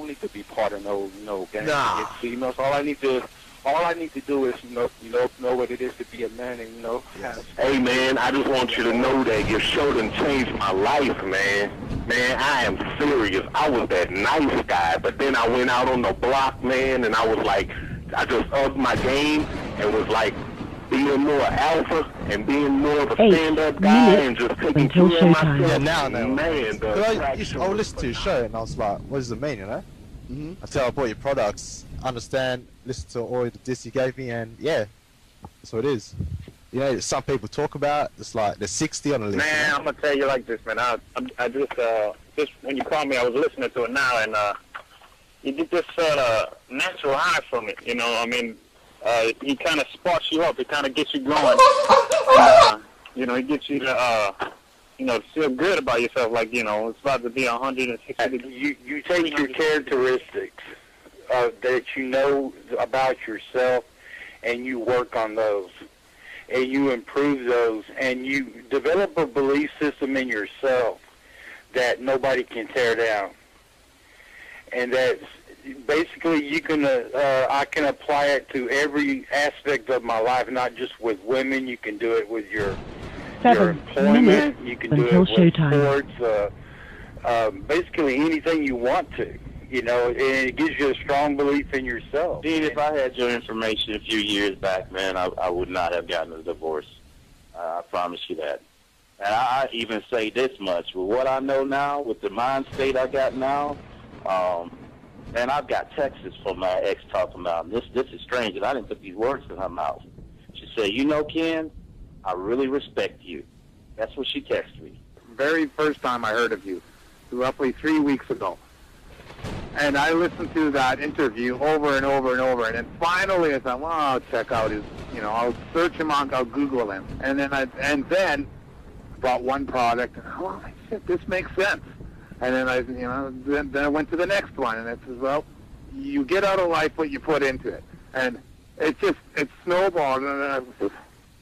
need to be part of no gang Nah. against females. All I need to do is know what it is to be a man, and Yes. Hey, man, I just want you to know that your show done changed my life, man. Man, I am serious. I was that nice guy, but then I went out on the block, man, and I was like, I just upped my game and was like being more alpha and being more of a 8 stand-up guy and minutes just taking until care of showtime. myself. Yeah, now I know. Man, I would listen to your show and I was like, what does it mean, you know? Until I bought your products, understand, listen to all the discs you gave me, and yeah, that's what it is. You know, some people talk about, it's like there's 60 on the list. Man, I'm gonna tell you like this, man. I just when you called me, I was listening to it now, and you get this natural high from it. You know, I mean, he kind of sparks you up. It kind of gets you going. You know, it gets you to feel good about yourself. Like, you know, it's about to be 160 degrees. You take your characteristics that you know about yourself, and you work on those, and you improve those, and you develop a belief system in yourself that nobody can tear down. And that's basically I can apply it to every aspect of my life, not just with women. You can do it with your 7 employment. minutes You can do until it with showtime. sports. Basically anything you want to. You know, and it gives you a strong belief in yourself. Dean, if I had your information a few years back, man, I would not have gotten a divorce. I promise you that. And I even say this much. With what I know now, with the mind state I got now, and I've got texts from my ex talking about, this is strange, and I didn't put these words in her mouth. She said, you know, Ken, I really respect you. That's what she texted me. Very first time I heard of you, roughly 3 weeks ago. And I listened to that interview over and over and over, and then finally I thought, well, I'll check out his, I'll search him on, I'll Google him, and then bought one product, and oh shit, this makes sense. And then I went to the next one, and it says, well, you get out of life what you put into it, and it snowballed, and then I was just,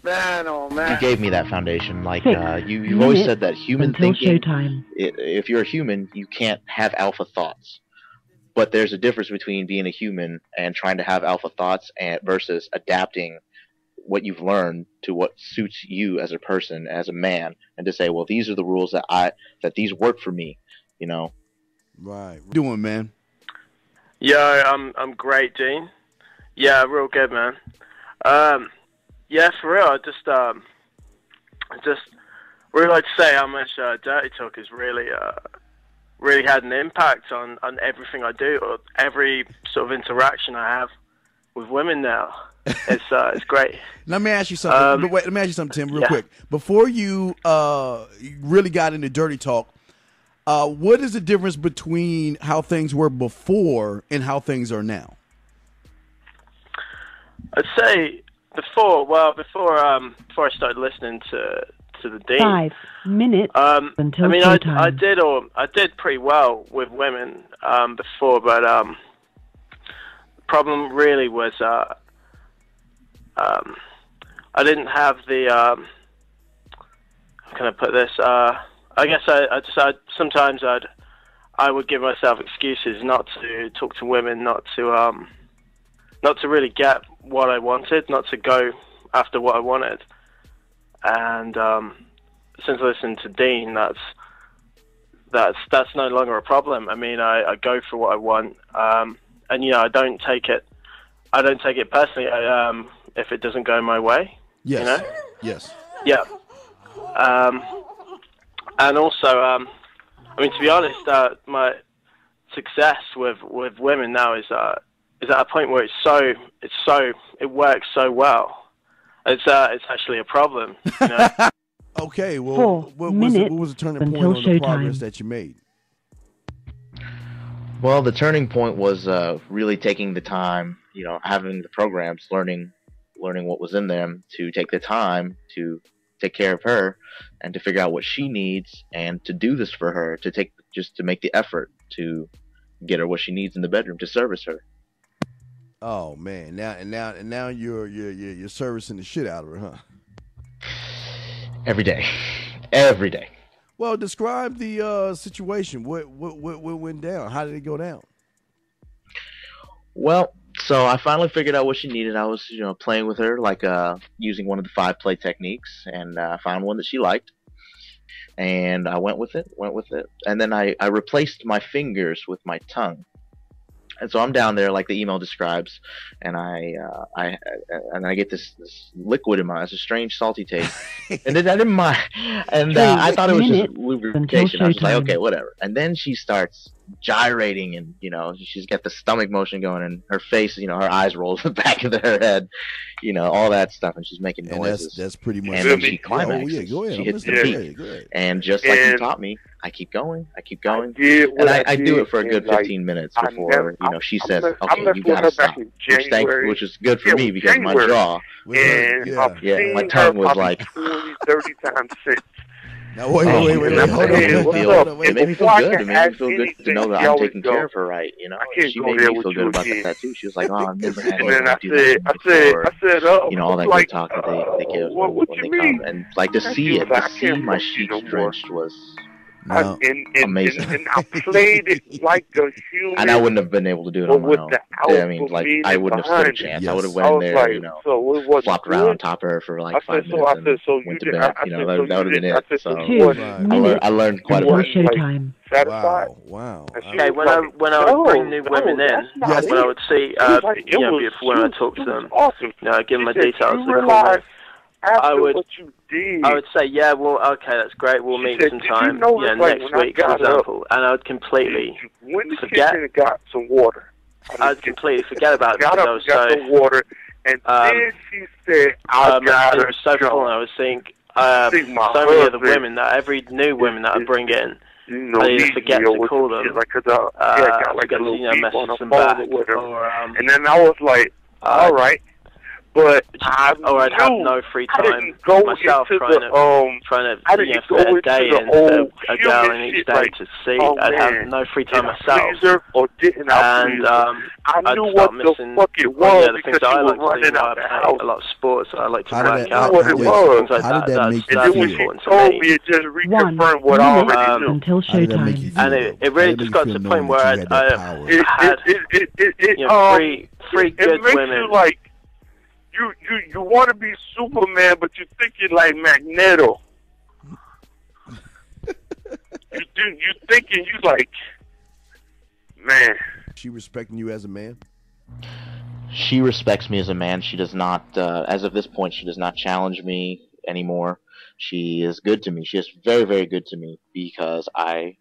man, oh man. You gave me that foundation. Like, 6 you've always minutes said that human until thinking, showtime. if you're a human, you can't have alpha thoughts. But there's a difference between being a human and trying to have alpha thoughts versus adapting what you've learned to what suits you as a person, as a man, and to say, well, these are the rules that these work for me, you know. Right. What you doing, man? Yeah, I'm great, Dean. Yeah, real good, man. Yeah, for real. I just really like to say how much Dirty Talk has really had an impact on everything I do, or every sort of interaction I have with women now. It's great. Let me ask you something. But wait, let me ask you something, Tim, real quick. Before you really got into Dirty Talk, what is the difference between how things were before and how things are now? I'd say before I started listening to the Dean. 5 minutes until I mean, showtime. I did pretty well with women before, but the problem really was I didn't have the how can I put this? I guess sometimes I would give myself excuses not to talk to women, not to really get what I wanted, not to go after what I wanted. And since I listened to Dean, that's no longer a problem. I mean, I go for what I want, and I don't take it personally if it doesn't go my way. Yes. You know? Yes. Yeah. And also, I mean, to be honest, my success with women now is at a point where it works so well. It's actually a problem. You know? Okay, well, what was the turning point on the progress that you made? Well, the turning point was really taking the time, having the programs, learning what was in them, to take the time to take care of her and to figure out what she needs and to do this for her, to make the effort to get her what she needs in the bedroom, to service her. Oh man, now you're servicing the shit out of her, huh? Every day. Well, describe the situation. What went down? How did it go down? Well, so I finally figured out what she needed. I was, playing with her, like using one of the 5-play techniques, and I found one that she liked. And I went with it, and then I replaced my fingers with my tongue. And so I'm down there, like the email describes, and I get this liquid in my eyes, a strange salty taste, and I didn't mind. And I thought it was just lubrication. I was just like, okay, whatever. And then she starts gyrating, and she's got the stomach motion going, and her face, her eyes roll to the back of her head, all that stuff, and she's making noises. That's pretty much. And then she climaxes. Oh, yeah, go ahead. She hits the peak, go ahead. and just like you taught me, I keep going, I do it for a good 15 minutes before she says, okay, you gotta stop, which is good for me because my jaw, my tongue was like 20-30 times since. Now, wait, hold on. It made me feel good. It made me feel good to know that I'm taking care of her right. She made me feel good about that too. She was like, "Oh, I've never had anyone do that before." All that good talk that they give when they come, and like to see my sheets drenched was amazing. And I played it like a human. And I wouldn't have been able to do it on my own. I mean, like I wouldn't have stood a chance. Yes. I would have went in there, flopped around on top of her for like 5 minutes and went to bed. That would have been it. So I learned quite a bit. Wow. Okay, when I would bring new women in, when I would see, beautiful women, I talk to them, give them my details, I would say, yeah, well, okay, that's great. We'll meet sometime, next week, for example. And I would completely forget. Got some water. I'd completely forget about it because I was so. Water, and then she said, "I got it was so full, and I was seeing so many other women that every new women that I bring in, I either forget to call them, got like a little message them back, and then I was like, all right. But I'd have no free time myself trying to fit a day in a girl in each day to see. I'd have no free time myself, and I'd start missing the things I like to do. I play a lot of sports. I like to work out. Things like that. That's important to me. Just reconfirm what I already knew until showtime, and it really just got to the point where I had three good women. You want to be Superman, but you think you're like Magneto. you thinking you like, man. She respecting you as a man? She respects me as a man. She does not, as of this point, she does not challenge me anymore. She is good to me. She is very, very good to me because I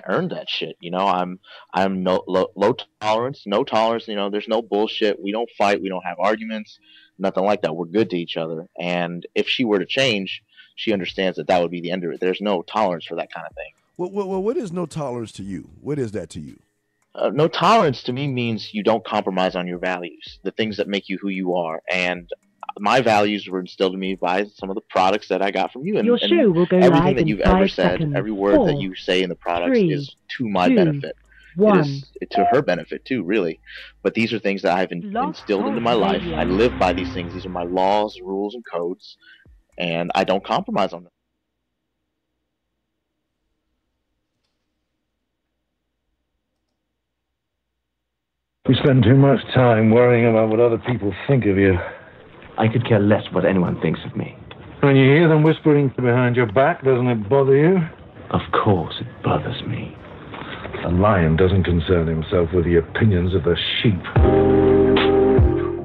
earned that shit. I'm low tolerance, no tolerance. There's no bullshit. We don't fight. We don't have arguments. Nothing like that. We're good to each other. And if she were to change, she understands that would be the end of it. There's no tolerance for that kind of thing. Well, what is no tolerance to you? What is that to you? No tolerance to me means you don't compromise on your values, the things that make you who you are. And my values were instilled in me by some of the products that I got from you. And, your show will go everything live that in you've 5 ever said, seconds. every word 4, that you say in the products 3, is to my 2, benefit. 1. It is to her benefit too, really. But these are things that I've instilled into my life. I live by these things. These are my laws, rules, and codes, and I don't compromise on them. You spend too much time worrying about what other people think of you. I could care less what anyone thinks of me. When you hear them whispering behind your back, doesn't it bother you? Of course it bothers me. A lion doesn't concern himself with the opinions of the sheep.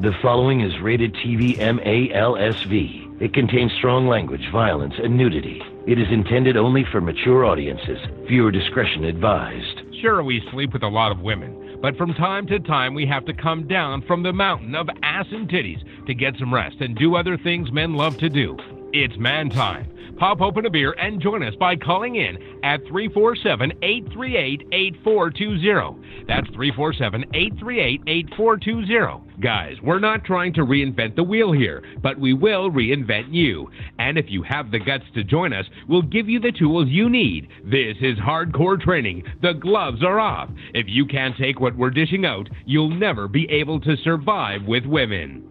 The following is rated TV MALSV. It contains strong language, violence, and nudity. It is intended only for mature audiences. Viewer discretion advised. Sure, we sleep with a lot of women, but from time to time we have to come down from the mountain of ass and titties to get some rest and do other things men love to do. It's man time. Pop open a beer and join us by calling in at 347-838-8420. That's 347-838-8420. Guys, we're not trying to reinvent the wheel here, but we will reinvent you. And if you have the guts to join us, we'll give you the tools you need. This is hardcore training. The gloves are off. If you can't take what we're dishing out, you'll never be able to survive with women.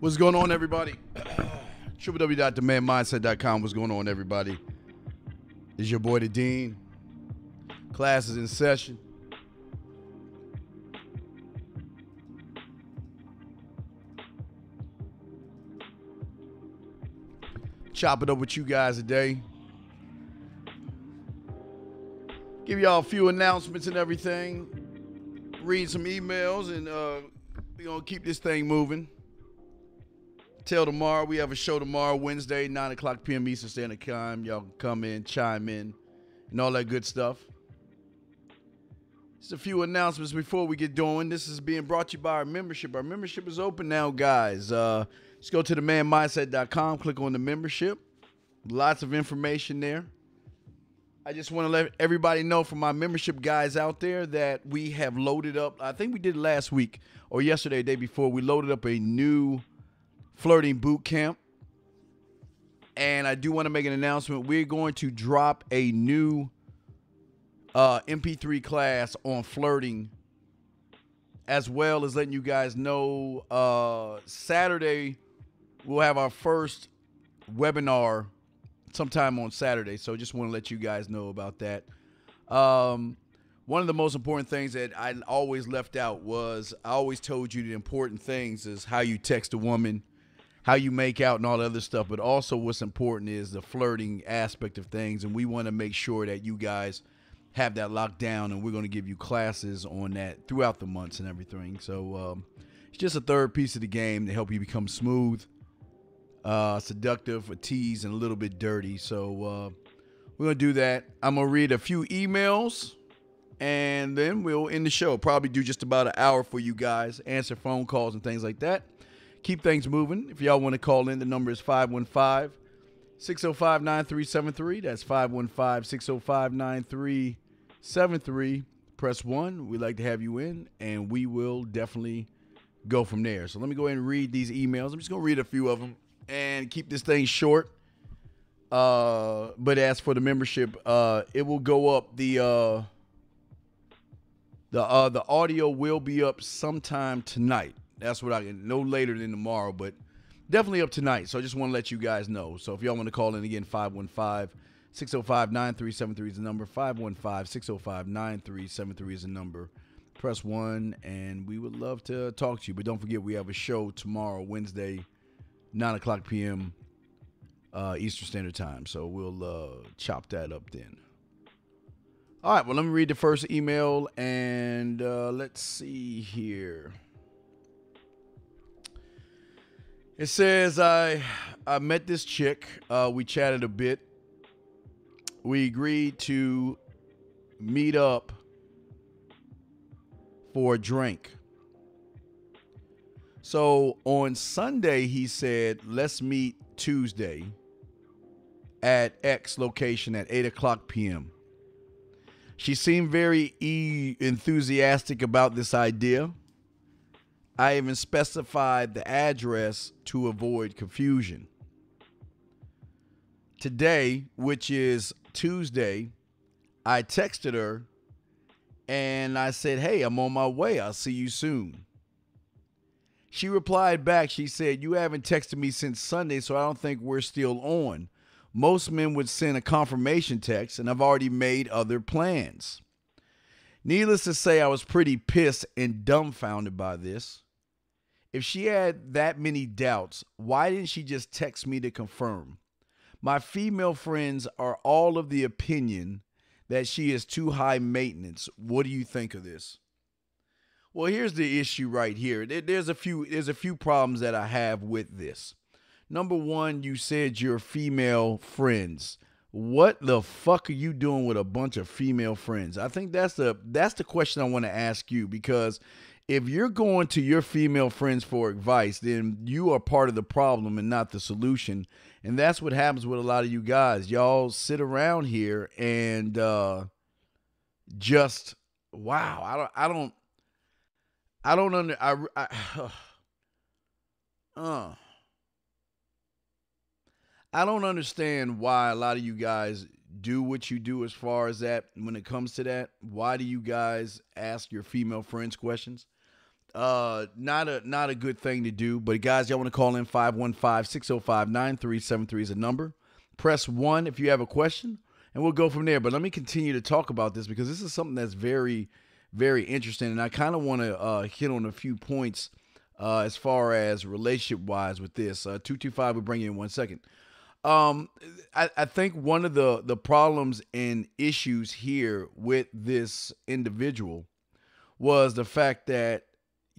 What's going on, everybody? www.demandmindset.com. What's going on, everybody? It's your boy, the Dean. Class is in session. Chop it up with you guys today. Give y'all a few announcements and everything. Read some emails, and we're going to keep this thing moving. Till tomorrow. We have a show tomorrow, Wednesday, 9 o'clock p.m. Eastern Standard Time. Y'all can come in, chime in, and all that good stuff. Just a few announcements before we get going. This is being brought to you by our membership. Our membership is open now, guys. Just go to themandmindset.com, click on the membership. Lots of information there. I just want to let everybody know from my membership guys out there that we have loaded up, I think we did last week or yesterday, day before, we loaded up a new flirting boot camp. And I do want to make an announcement. We're going to drop a new MP3 class on flirting, as well as letting you guys know Saturday we'll have our first webinar sometime on Saturday. So just want to let you guys know about that. One of the most important things that I always left out was I always told you the important things is how you text a woman, how you make out and all the other stuff. But also what's important is the flirting aspect of things. And we want to make sure that you guys have that locked down, and we're going to give you classes on that throughout the months and everything. So it's just a third piece of the game to help you become smooth, seductive, a tease, and a little bit dirty. So we're going to do that. I'm going to read a few emails, and then we'll end the show. Probably do just about an hour for you guys, answer phone calls and things like that. Keep things moving. If y'all want to call in, the number is 515-605-9373. That's 515-605-9373. Press 1. We'd like to have you in, and we will definitely go from there. So let me go ahead and read these emails. I'm just going to read a few of them and keep this thing short. But as for the membership, it will go up. The audio will be up sometime tonight. That's what I can, no later than tomorrow, but definitely up tonight. So I just want to let you guys know. So if y'all want to call in again, 515-605-9373 is the number. 515-605-9373 is the number. Press 1, and we would love to talk to you. But don't forget, we have a show tomorrow, Wednesday, 9 o'clock p.m. Eastern Standard Time. So we'll chop that up then. All right, well, let me read the first email, and let's see here. It says, I met this chick. We chatted a bit. We agreed to meet up for a drink. So on Sunday, he said, let's meet Tuesday at X location at 8 o'clock p.m. She seemed very enthusiastic about this idea. I even specified the address to avoid confusion. Today, which is Tuesday, I texted her and I said, hey, I'm on my way. I'll see you soon. She replied back. She said, you haven't texted me since Sunday, so I don't think we're still on. Most men would send a confirmation text, and I've already made other plans. Needless to say, I was pretty pissed and dumbfounded by this. If she had that many doubts, why didn't she just text me to confirm? My female friends are all of the opinion that she is too high maintenance. What do you think of this? Well, here's the issue right here. There's a few problems that I have with this. Number one, you said your female friends. What the fuck are you doing with a bunch of female friends? I think that's the question I want to ask you, because if you're going to your female friends for advice, then you are part of the problem and not the solution. And that's what happens with a lot of you guys. Y'all sit around here and just, wow, I don't understand why a lot of you guys do what you do as far as that when it comes to that. Why do you guys ask your female friends questions? Not a good thing to do. But guys, y'all want to call in 515-605-9373 is a number. Press 1 if you have a question, and we'll go from there. But let me continue to talk about this because this is something that's very, very interesting, and I kind of want to hit on a few points as far as relationship-wise with this. 225 will bring you in 1 second. I think one of the problems and issues here with this individual was the fact that,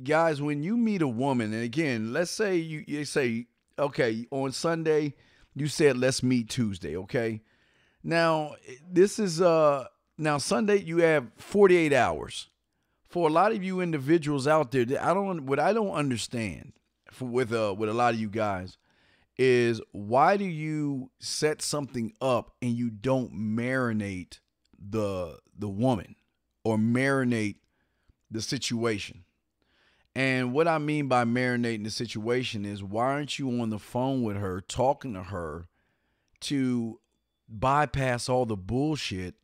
guys, when you meet a woman, and again, let's say you say, okay, on Sunday, you said, let's meet Tuesday, okay? Now, this is, now Sunday, you have 48 hours. For a lot of you individuals out there, what I don't understand with a lot of you guys is, why do you set something up and you don't marinate the woman or marinate the situation? And what I mean by marinating the situation is, why aren't you on the phone with her, talking to her, to bypass all the bullshit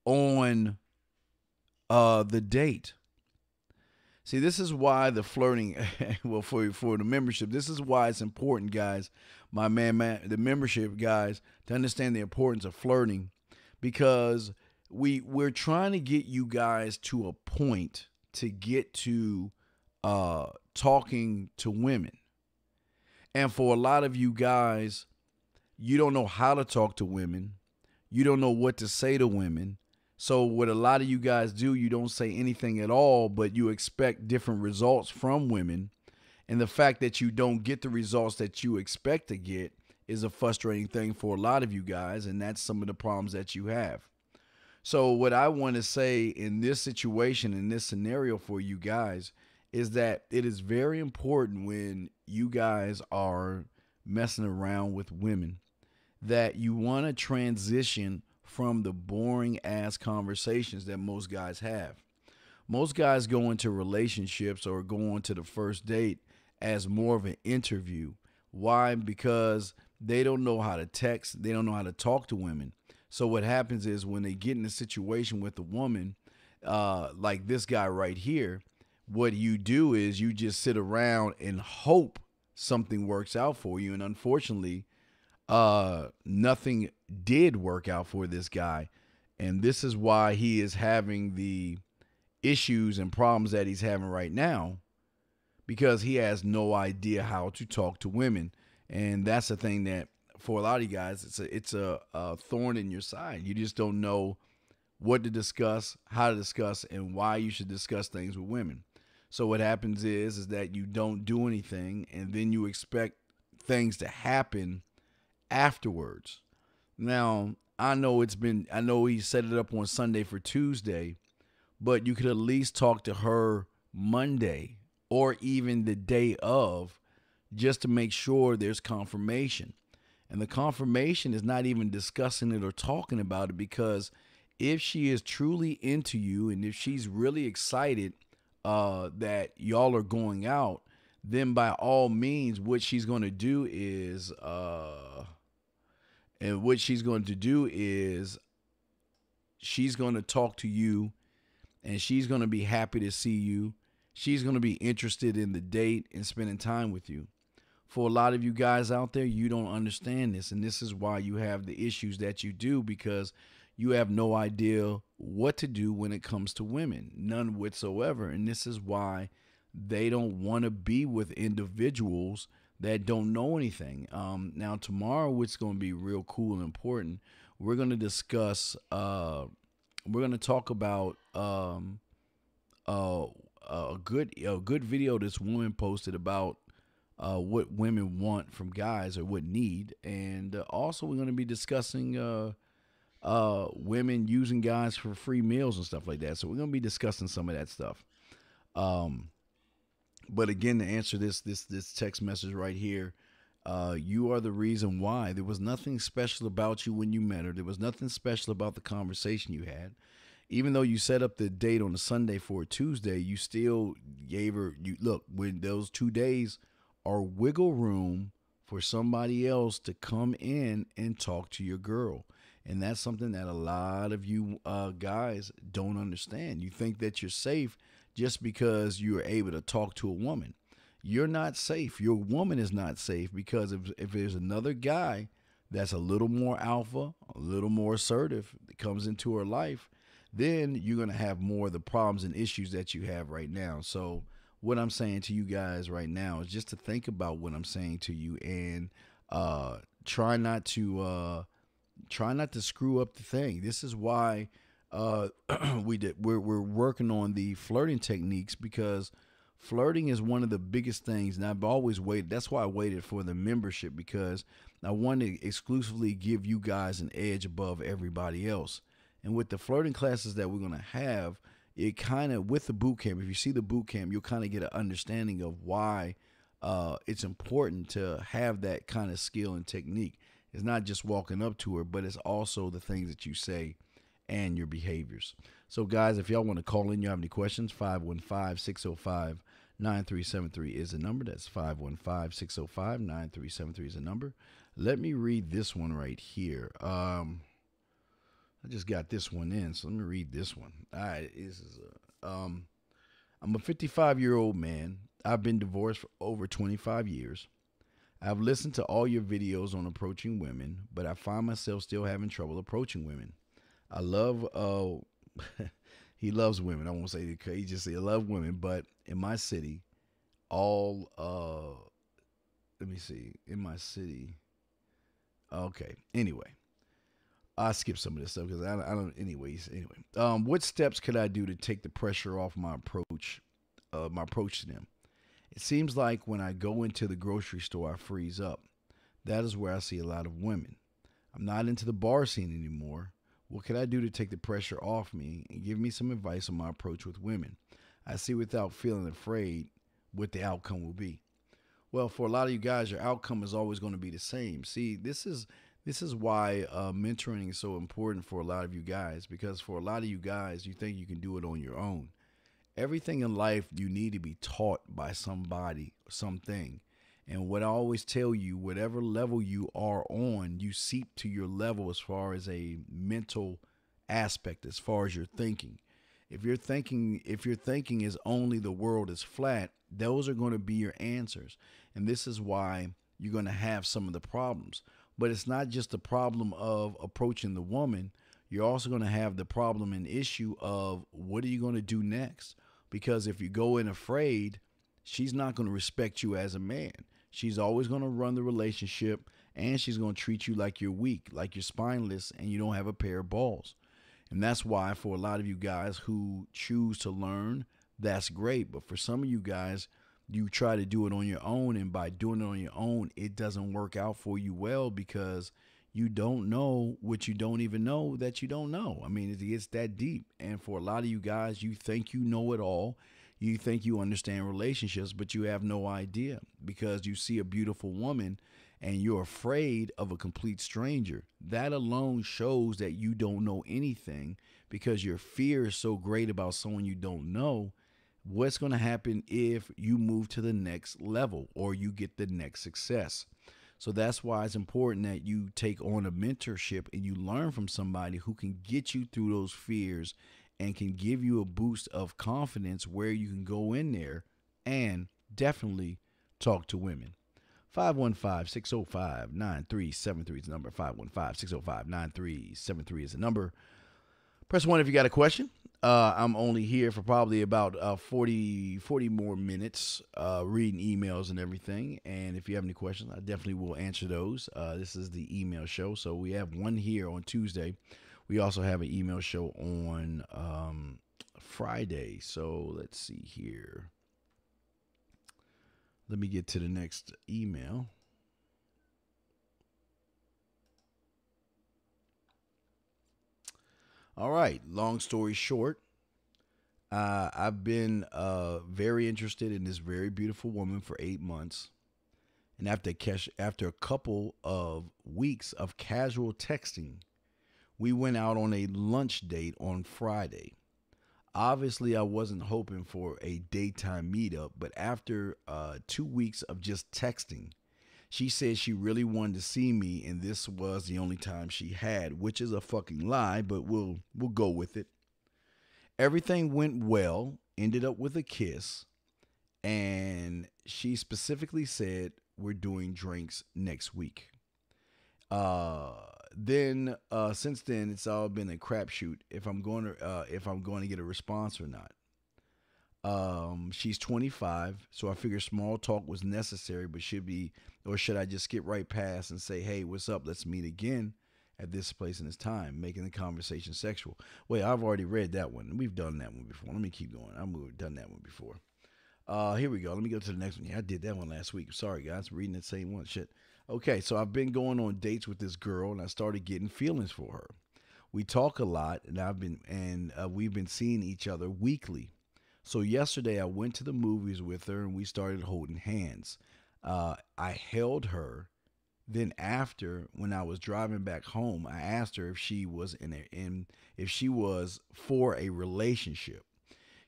on the date? See, this is why the flirting, well, for the membership, this is why it's important, guys, the membership guys, to understand the importance of flirting, because we're trying to get you guys to a point to get to talking to women. And for a lot of you guys, you don't know how to talk to women. You don't know what to say to women. So what a lot of you guys do, you don't say anything at all, but you expect different results from women. And the fact that you don't get the results that you expect to get is a frustrating thing for a lot of you guys. And that's some of the problems that you have. So what I want to say in this situation, in this scenario for you guys, is that it is very important when you guys are messing around with women that you want to transition from the boring ass conversations that most guys have. Most guys go into relationships or go on to the first date as more of an interview. Why? Because they don't know how to text. They don't know how to talk to women. So what happens is, when they get in a situation with a woman, like this guy right here, what you do is you just sit around and hope something works out for you. And unfortunately, nothing did work out for this guy. And this is why he is having the issues and problems that he's having right now, because he has no idea how to talk to women. And that's the thing that, for a lot of you guys, it's a thorn in your side. You just don't know what to discuss, how to discuss, and why you should discuss things with women. So what happens is that you don't do anything, and then you expect things to happen afterwards. Now, I know he set it up on Sunday for Tuesday, but you could at least talk to her Monday or even the day of, just to make sure there's confirmation. And the confirmation is not even discussing it or talking about it, because if she is truly into you and if she's really excited that y'all are going out, then by all means, what she's going to do is she's going to talk to you, and she's going to be happy to see you. She's going to be interested in the date and spending time with you. For a lot of you guys out there, you don't understand this, and this is why you have the issues that you do, because you have no idea what to do when it comes to women, none whatsoever. And this is why they don't want to be with individuals that don't know anything. Now, tomorrow, which is going to be real cool and important, we're going to discuss, we're going to talk about a good video this woman posted about what women want from guys, or what need. And also we're going to be discussing women using guys for free meals and stuff like that. So we're going to be discussing some of that stuff. But again, to answer this text message right here, you are the reason why. There was nothing special about you when you met her. There was nothing special about the conversation you had. Even though you set up the date on a Sunday for a Tuesday, you still gave her, look, when those 2 days are wiggle room for somebody else to come in and talk to your girl. And that's something that a lot of you guys don't understand. You think that you're safe just because you're able to talk to a woman. You're not safe. Your woman is not safe because if there's another guy that's a little more alpha, a little more assertive that comes into her life, then you're going to have more of the problems and issues that you have right now. So what I'm saying to you guys right now is just to think about what I'm saying to you and try not to screw up the thing. This is why we're working on the flirting techniques, because flirting is one of the biggest things, and I've always waited. That's why I waited for the membership, because I want to exclusively give you guys an edge above everybody else. And with the flirting classes that we're going to have, it kind of, with the boot camp, if you see the boot camp, you'll kind of get an understanding of why it's important to have that kind of skill and technique. It's not just walking up to her, but it's also the things that you say and your behaviors. So guys, if y'all want to call in, you have any questions, 515-605-9373 is the number. That's 515-605-9373 is the number. Let me read this one right here. I just got this one in, so let me read this one. All right, this is I'm a 55-year-old man. I've been divorced for over 25 years. I've listened to all your videos on approaching women, but I find myself still having trouble approaching women. I love, he loves women. I won't say that, he just say I love women, but in my city, in my city, okay, anyway, I skip some of this stuff because I don't, anyway, what steps could I do to take the pressure off my approach to them? It seems like when I go into the grocery store, I freeze up. That is where I see a lot of women. I'm not into the bar scene anymore. What can I do to take the pressure off me and give me some advice on my approach with women? I see without feeling afraid what the outcome will be. Well, for a lot of you guys, your outcome is always going to be the same. See, this is why mentoring is so important for a lot of you guys, because for a lot of you guys, you think you can do it on your own. Everything in life, you need to be taught by somebody, something. And what I always tell you, whatever level you are on, you seep to your level as far as a mental aspect, as far as your thinking. If your thinking is only the world is flat, those are going to be your answers. And this is why you're going to have some of the problems. But it's not just the problem of approaching the woman. You're also going to have the problem and issue of what are you going to do next? Because if you go in afraid, she's not going to respect you as a man. She's always going to run the relationship, and she's going to treat you like you're weak, like you're spineless, and you don't have a pair of balls. And that's why for a lot of you guys who choose to learn, that's great. But for some of you guys, you try to do it on your own, and by doing it on your own, it doesn't work out for you well, because you don't know what you don't even know that you don't know. I mean, it's that deep. And for a lot of you guys, you think you know it all. You think you understand relationships, but you have no idea, because you see a beautiful woman and you're afraid of a complete stranger. That alone shows that you don't know anything, because your fear is so great about someone you don't know. What's going to happen if you move to the next level or you get the next success? So that's why it's important that you take on a mentorship and you learn from somebody who can get you through those fears and can give you a boost of confidence where you can go in there and definitely talk to women. 515-605-9373 is the number. 515-605-9373 is the number. Press 1 if you got a question. I'm only here for probably about 40 more minutes reading emails and everything. And if you have any questions, I definitely will answer those. This is the email show. So we have one here on Tuesday. We also have an email show on Friday. So let's see here. Let me get to the next email. All right. Long story short, I've been very interested in this very beautiful woman for 8 months. And after a couple of weeks of casual texting, we went out on a lunch date on Friday. Obviously, I wasn't hoping for a daytime meetup, but after 2 weeks of just texting, she said she really wanted to see me, and this was the only time she had, which is a fucking lie, but we'll go with it. Everything went well, ended up with a kiss, and she specifically said we're doing drinks next week. Then since then, it's all been a crapshoot if I'm going to get a response or not. She's 25, so I figured small talk was necessary, but should I just skip right past and say, hey, what's up? Let's meet again at this place and this time, making the conversation sexual. Wait, I've already read that one. We've done that one before. Let me keep going. I've done that one before. Here we go. Let me go to the next one. Yeah, I did that one last week. Sorry, guys. I'm reading the same one. Shit. Okay, so I've been going on dates with this girl, and I started getting feelings for her. We talk a lot, and we've been seeing each other weekly. So yesterday, I went to the movies with her, and we started holding hands. I held her. Then after, when I was driving back home, I asked her if she was if she was for a relationship.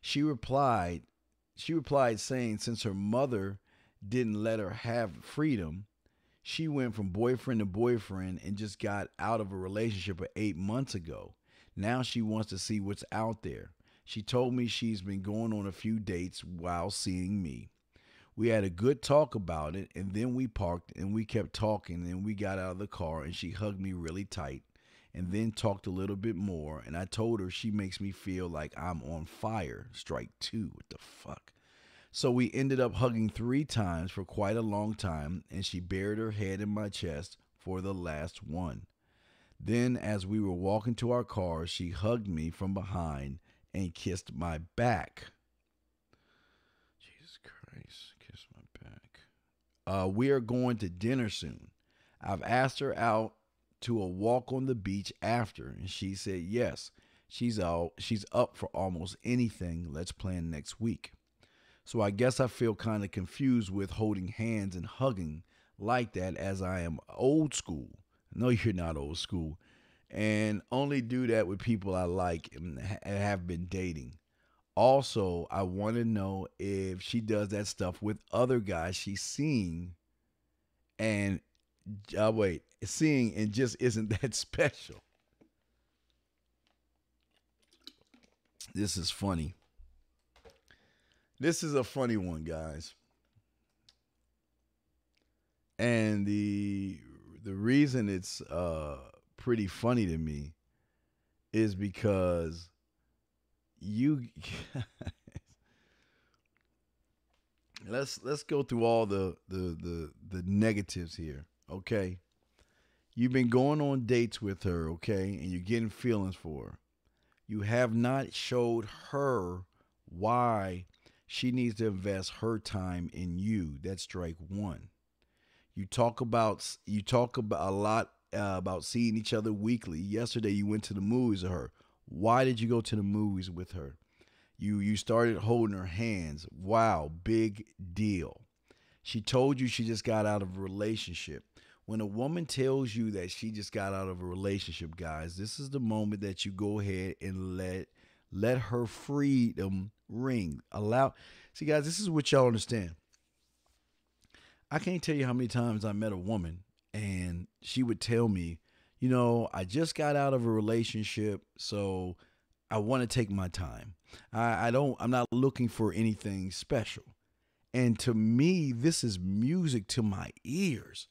She replied saying since her mother didn't let her have freedom, she went from boyfriend to boyfriend and just got out of a relationship 8 months ago. Now she wants to see what's out there. She told me she's been going on a few dates while seeing me. We had a good talk about it, and then we parked and we kept talking, and we got out of the car and she hugged me really tight and then talked a little bit more, and I told her she makes me feel like I'm on fire. Strike 2. What the fuck? So we ended up hugging 3 times for quite a long time, and she buried her head in my chest for the last one. Then as we were walking to our car, she hugged me from behind and kissed my back. Jesus Christ, kiss my back. We are going to dinner soon. I've asked her out to a walk on the beach after, and she said yes. She's up for almost anything. Let's plan next week. So I guess I feel kind of confused with holding hands and hugging like that, as I am old school. No, you're not old school. And only do that with people I like and have been dating. Also, I want to know if she does that stuff with other guys she's seeing and seeing and just isn't that special. This is funny. This is a funny one, guys. And the reason it's pretty funny to me is because you let's go through all the negatives here, okay? You've been going on dates with her, okay, and you're getting feelings for her. You have not showed her why she needs to invest her time in you. That's strike 1. You talk about a lot about seeing each other weekly. Yesterday you went to the movies with her. Why did you go to the movies with her? You started holding her hands. Wow, big deal. She told you she just got out of a relationship. When a woman tells you that she just got out of a relationship, guys, this is the moment that you go ahead and let her freedom ring. See, guys, this is what y'all understand. I can't tell you how many times I met a woman and she would tell me, you know, I just got out of a relationship, so I want to take my time. I'm not looking for anything special. And to me, this is music to my ears.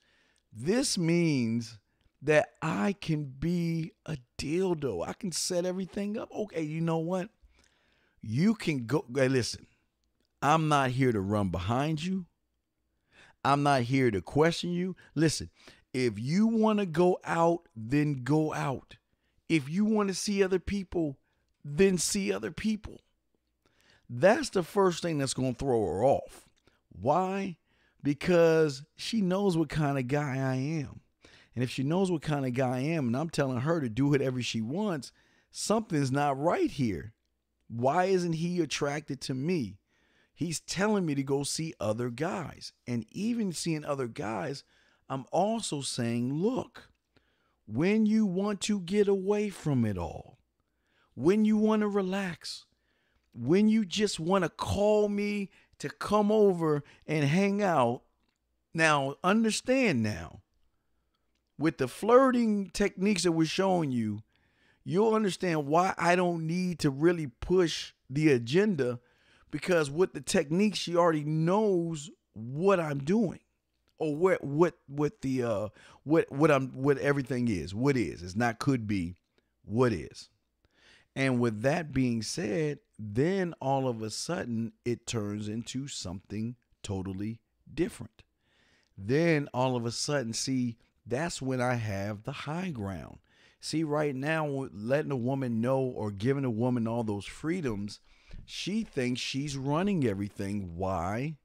This means that I can be a dildo. I can set everything up. Okay, you know what? You can go. Hey, listen, I'm not here to run behind you. I'm not here to question you. Listen, if you want to go out, then go out. If you want to see other people, then see other people. That's the first thing that's going to throw her off. Why? Because she knows what kind of guy I am. And if she knows what kind of guy I am, and I'm telling her to do whatever she wants, something's not right here. Why isn't he attracted to me? He's telling me to go see other guys. And even seeing other guys, I'm also saying, look, when you want to get away from it all, when you want to relax, when you just want to call me to come over and hang out, now understand now, with the flirting techniques that we're showing you, you'll understand why I don't need to really push the agenda, because with the technique, she already knows what I'm doing, or what everything is. What is? It's not could be. What is? And with that being said, then all of a sudden it turns into something totally different. Then all of a sudden, see, that's when I have the high ground. See, right now, letting a woman know or giving a woman all those freedoms, she thinks she's running everything. Why?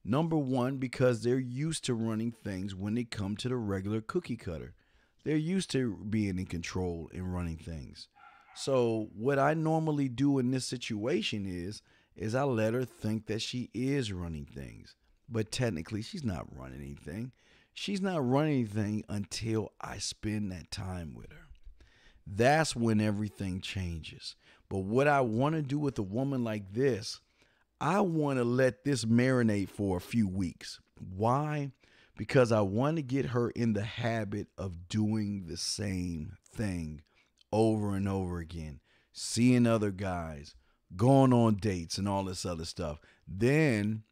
Number one, because they're used to running things when they come to the regular cookie cutter. They're used to being in control and running things. So what I normally do in this situation is I let her think that she is running things. But technically, she's not running anything. She's not running anything until I spend that time with her. That's when everything changes. But what I want to do with a woman like this, I want to let this marinate for a few weeks. Why? Because I want to get her in the habit of doing the same thing over and over again, seeing other guys, going on dates and all this other stuff. Then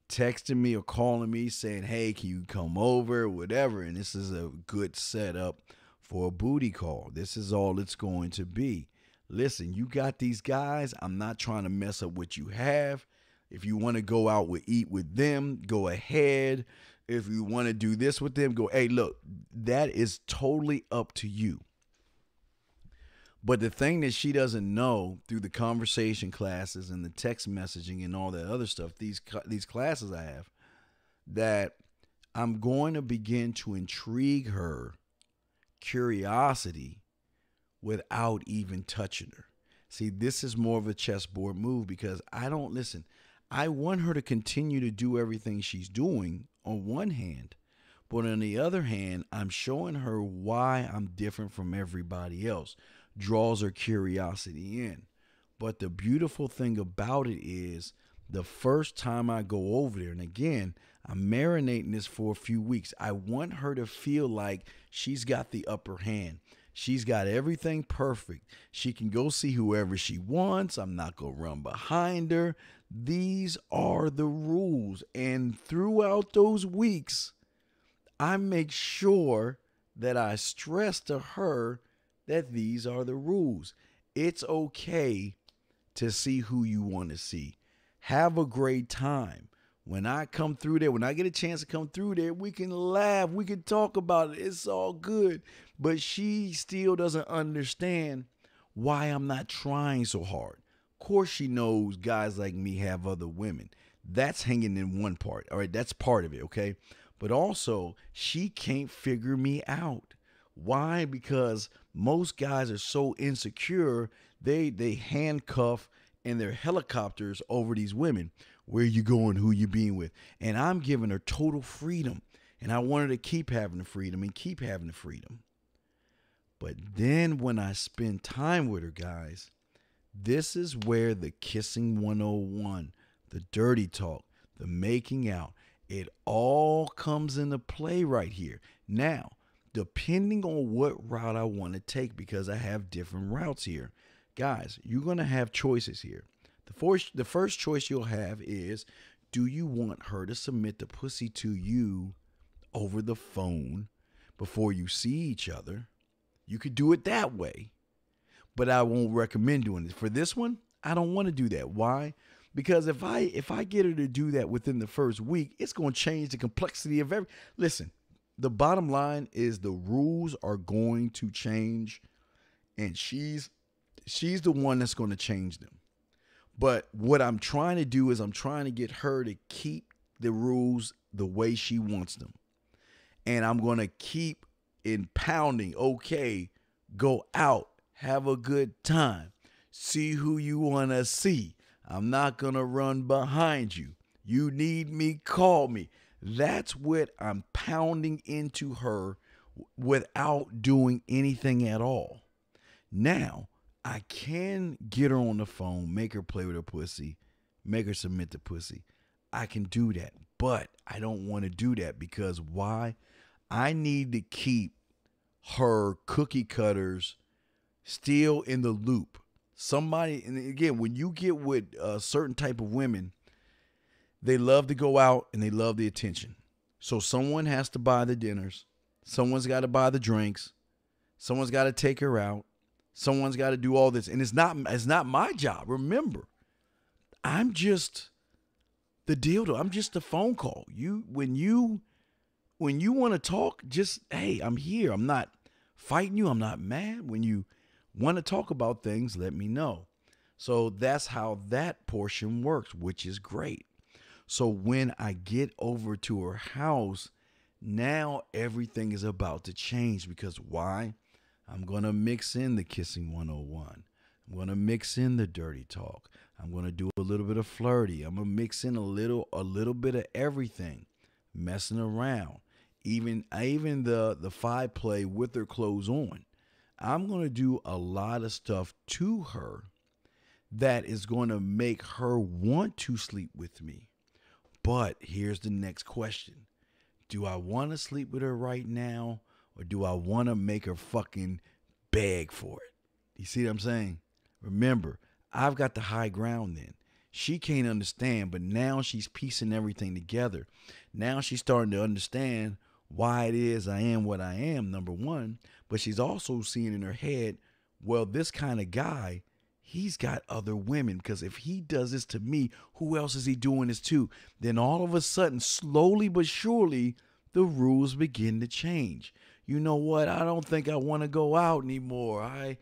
texting me or calling me saying, hey, can you come over, whatever. And this is a good setup for a booty call. This is all it's going to be. Listen, you got these guys. I'm not trying to mess up what you have. If you want to go out with eat with them, go ahead. If you want to do this with them, go, hey, look, that is totally up to you. But the thing that she doesn't know through the conversation classes and the text messaging and all that other stuff, these classes I have, that I'm going to begin to intrigue her curiosity without even touching her. See, this is more of a chessboard move because I want her to continue to do everything she's doing on one hand, but on the other hand, I'm showing her why I'm different from everybody else. Draws her curiosity in. But the beautiful thing about it is the first time I go over there, and again, I'm marinating this for a few weeks. I want her to feel like she's got the upper hand. She's got everything perfect. She can go see whoever she wants. I'm not going to run behind her. These are the rules. And throughout those weeks, I make sure that I stress to her that these are the rules. It's okay to see who you want to see. Have a great time. When I come through there, when I get a chance to come through there, we can laugh. We can talk about it. It's all good. But she still doesn't understand why I'm not trying so hard. Of course, she knows guys like me have other women. That's hanging in one part. All right, that's part of it, okay? But also, she can't figure me out. Why? Because most guys are so insecure, they handcuff and they're helicopters over these women. Where you going? Who you being with? And I'm giving her total freedom. And I want her to keep having the freedom and keep having the freedom. But then when I spend time with her, guys, this is where the kissing 101, the dirty talk, the making out, it all comes into play right here. Now, depending on what route I want to take, because I have different routes here. Guys, you're going to have choices here. The first choice you'll have is, do you want her to submit the pussy to you over the phone before you see each other? You could do it that way, but I won't recommend doing it. For this one, I don't want to do that. Why? Because if I get her to do that within the first week, it's going to change the complexity of every. Listen. The bottom line is the rules are going to change, and she's the one that's going to change them. But what I'm trying to do is I'm trying to get her to keep the rules the way she wants them. And I'm going to keep impounding, okay, go out, have a good time, see who you want to see. I'm not going to run behind you. You need me, call me. That's what I'm pounding into her without doing anything at all. Now, I can get her on the phone, make her play with her pussy, make her submit the pussy. I can do that, but I don't want to do that because why? I need to keep her cookie cutters still in the loop. Somebody, and again, when you get with a certain type of women, they love to go out and they love the attention. So someone has to buy the dinners. Someone's got to buy the drinks. Someone's got to take her out. Someone's got to do all this. And it's not my job. Remember, I'm just the dildo. I'm just a phone call. When you want to talk, just, hey, I'm here. I'm not fighting you. I'm not mad. When you want to talk about things, let me know. So that's how that portion works, which is great. So when I get over to her house, now everything is about to change, because why? I'm going to mix in the kissing 101. I'm going to mix in the dirty talk. I'm going to do a little bit of flirty. I'm going to mix in a little bit of everything, messing around. Even the five play with her clothes on. I'm going to do a lot of stuff to her that is going to make her want to sleep with me. But here's the next question. Do I want to sleep with her right now, or do I want to make her fucking beg for it? You see what I'm saying? Remember, I've got the high ground then. She can't understand, but now she's piecing everything together. Now she's starting to understand why it is I am what I am, number one. But she's also seeing in her head, well, this kind of guy, he's got other women, because if he does this to me, who else is he doing this to? Then all of a sudden, slowly but surely, the rules begin to change. You know what? I don't think I want to go out anymore. I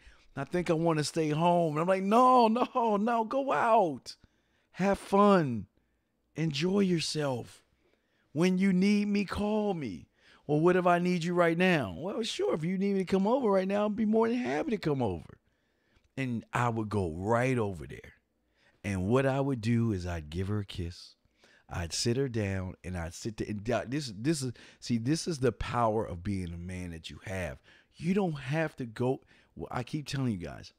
think I want to stay home. And I'm like, no, go out. Have fun. Enjoy yourself. When you need me, call me. Well, what if I need you right now? Well, sure, if you need me to come over right now, I'd be more than happy to come over. And I would go right over there. And what I would do is I'd give her a kiss. I'd sit her down and I'd sit there. And this is the power of being a man that you have. You don't have to go. Well, I keep telling you guys,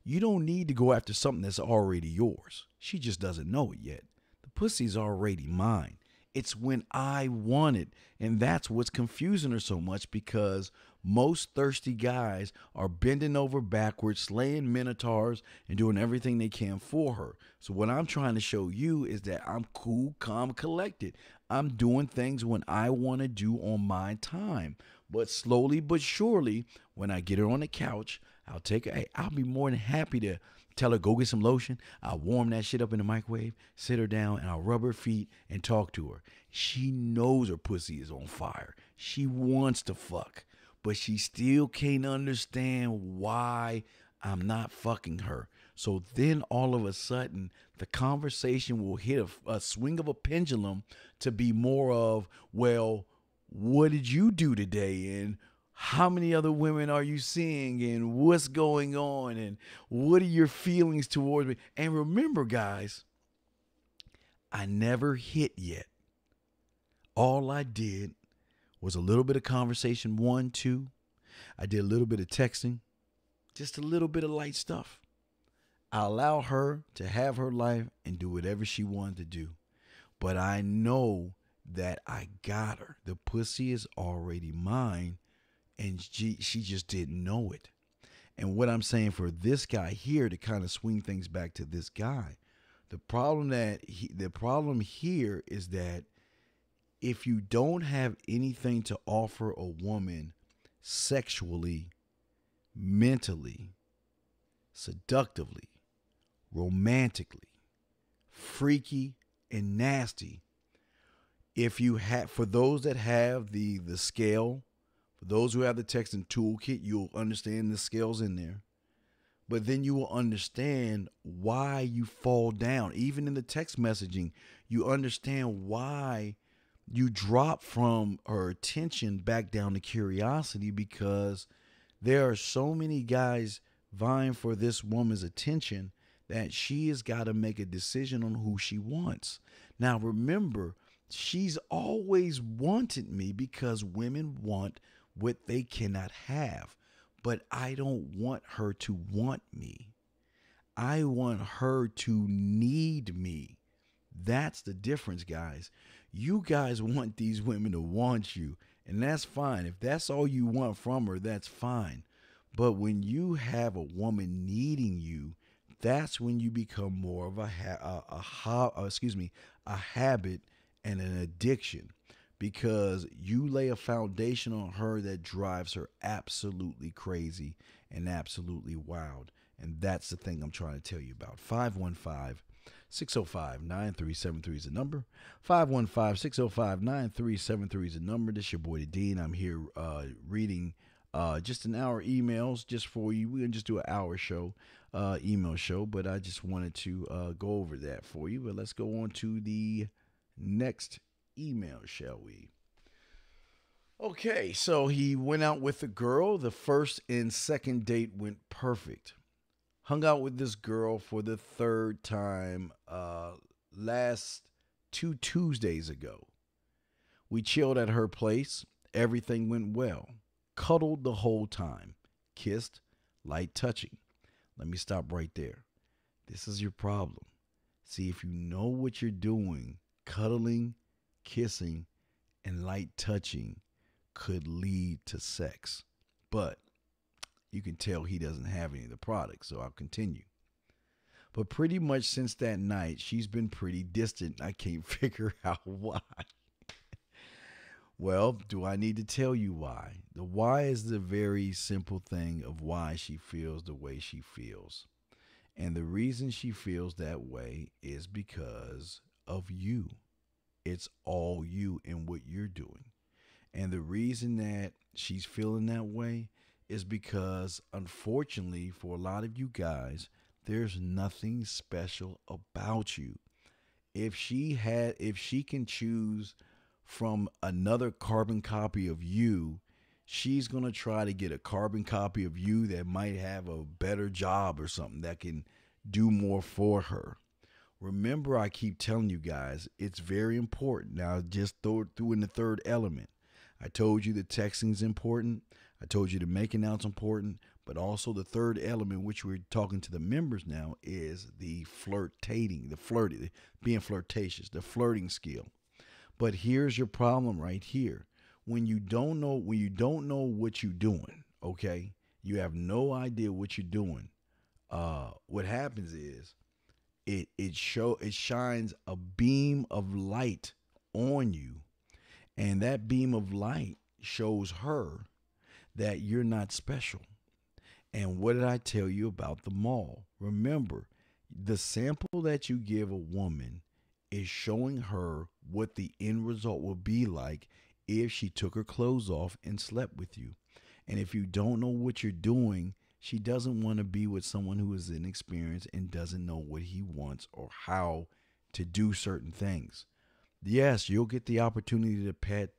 you don't need to go after something that's already yours. She just doesn't know it yet. The pussy's already mine. It's when I want it. And that's what's confusing her so much, because most thirsty guys are bending over backwards, slaying minotaurs, and doing everything they can for her. So what I'm trying to show you is that I'm cool, calm, collected. I'm doing things when I want to do on my time. But slowly but surely, when I get her on the couch, I'll take her. Hey, I'll be more than happy to tell her, go get some lotion. I'll warm that shit up in the microwave, sit her down, and I'll rub her feet and talk to her. She knows her pussy is on fire. She wants to fuck, but she still can't understand why I'm not fucking her. So then all of a sudden, the conversation will hit a swing of a pendulum to be more of, well, what did you do today? And how many other women are you seeing? And what's going on? And what are your feelings towards me? And remember, guys, I never hit yet. All I did was a little bit of conversation, 1, 2. I did a little bit of texting, just a little bit of light stuff. I allow her to have her life and do whatever she wanted to do. But I know that I got her. The pussy is already mine, and she just didn't know it. And what I'm saying for this guy here, to kind of swing things back to this guy, the problem here is that if you don't have anything to offer a woman sexually, mentally, seductively, romantically, freaky, and nasty, if you have, for those that have the scale, for those who have the texting toolkit, you'll understand the scales in there. But then you will understand why you fall down. Even in the text messaging, you understand why you drop from her attention back down to curiosity, because there are so many guys vying for this woman's attention that she has got to make a decision on who she wants. Now, remember, she's always wanted me because women want what they cannot have. But I don't want her to want me. I want her to need me. That's the difference, guys. You guys want these women to want you, and that's fine. If that's all you want from her, that's fine. But when you have a woman needing you, that's when you become more of a habit and an addiction, because you lay a foundation on her that drives her absolutely crazy and absolutely wild. And that's the thing I'm trying to tell you about. 515-605-9373 is the number. 515-605-9373 is the number. This is your boy, the Dean. I'm here reading just an hour emails just for you. We're going to just do an hour show, email show, but I just wanted to go over that for you. But let's go on to the next email, shall we? Okay, so he went out with a girl. The first and second date went perfect. Hung out with this girl for the third time last 2 Tuesdays ago. We chilled at her place. Everything went well. Cuddled the whole time. Kissed, light touching. Let me stop right there. This is your problem. See, if you know what you're doing, cuddling, kissing, and light touching could lead to sex. But you can tell he doesn't have any of the products, so I'll continue. But pretty much since that night, she's been pretty distant. I can't figure out why. Well, do I need to tell you why? The why is the very simple thing of why she feels the way she feels. And the reason she feels that way is because of you. It's all you and what you're doing. And the reason that she's feeling that way is because, unfortunately, for a lot of you guys, there's nothing special about you. If she can choose from another carbon copy of you, she's going to try to get a carbon copy of you that might have a better job or something that can do more for her. Remember, I keep telling you guys, it's very important. Now, just throw in the third element. I told you the texting is important. I told you the making out's important. But also the third element, which we're talking to the members now, is the flirting, being flirtatious, the flirting skill. But here's your problem right here. When you don't know what you're doing, okay? You have no idea what you're doing. What happens is it shines a beam of light on you, and that beam of light shows her that you're not special. And what did I tell you about the mall? Remember, the sample that you give a woman is showing her what the end result will be like if she took her clothes off and slept with you. And if you don't know what you're doing, she doesn't want to be with someone who is inexperienced and doesn't know what he wants or how to do certain things. Yes, you'll get the opportunity to pet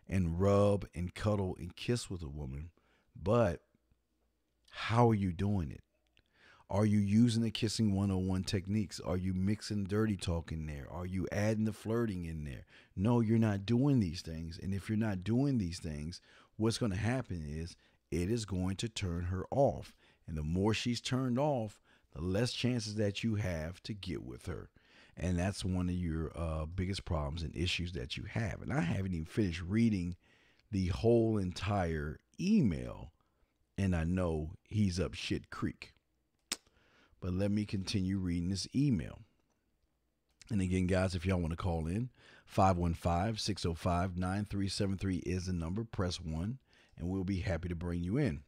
and rub and cuddle and kiss with a woman, but how are you doing it? Are you using the kissing 101 techniques? Are you mixing dirty talk in there? Are you adding the flirting in there? No, you're not doing these things. And if you're not doing these things, what's going to happen is it is going to turn her off. And the more she's turned off, the less chances that you have to get with her. And that's one of your biggest problems and issues that you have. And I haven't even finished reading the whole entire email, and I know he's up shit creek. But let me continue reading this email. And again, guys, if y'all want to call in, 515-605-9373 is the number. Press 1, and we'll be happy to bring you in.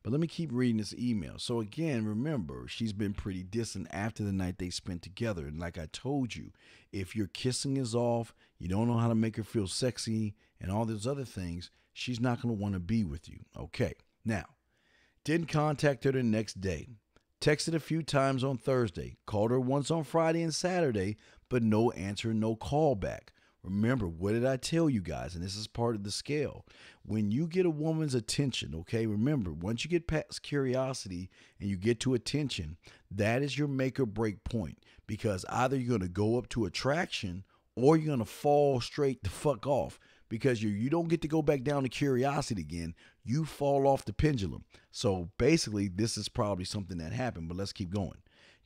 But let me keep reading this email. So again, remember, she's been pretty distant after the night they spent together. And like I told you, if your kissing is off, you don't know how to make her feel sexy and all those other things, she's not going to want to be with you. Okay. Now, didn't contact her the next day. Texted a few times on Thursday, called her once on Friday and Saturday, but no answer, no call back. Remember, what did I tell you guys? And this is part of the scale. When you get a woman's attention, okay, remember, once you get past curiosity and you get to attention, that is your make or break point. Because either you're going to go up to attraction or you're going to fall straight the fuck off. Because you don't get to go back down to curiosity again. You fall off the pendulum. So basically, this is probably something that happened, but let's keep going.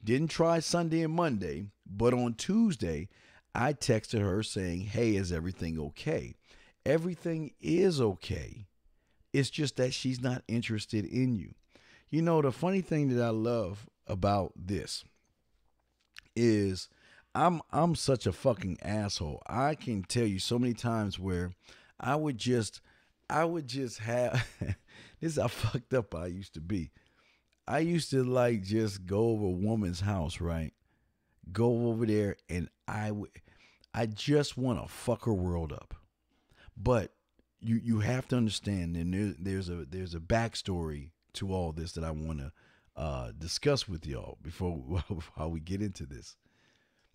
Didn't try Sunday and Monday, but on Tuesday, I texted her saying, hey, is everything okay? Everything is okay. It's just that she's not interested in you. You know, the funny thing that I love about this is I'm such a fucking asshole. I can tell you so many times where I would just have this is how fucked up I used to be. I used to like just go over a woman's house, right? Go over there and I just want to fuck her world up. But you have to understand, and there's a backstory to all this that I want to discuss with y'all before we get into this.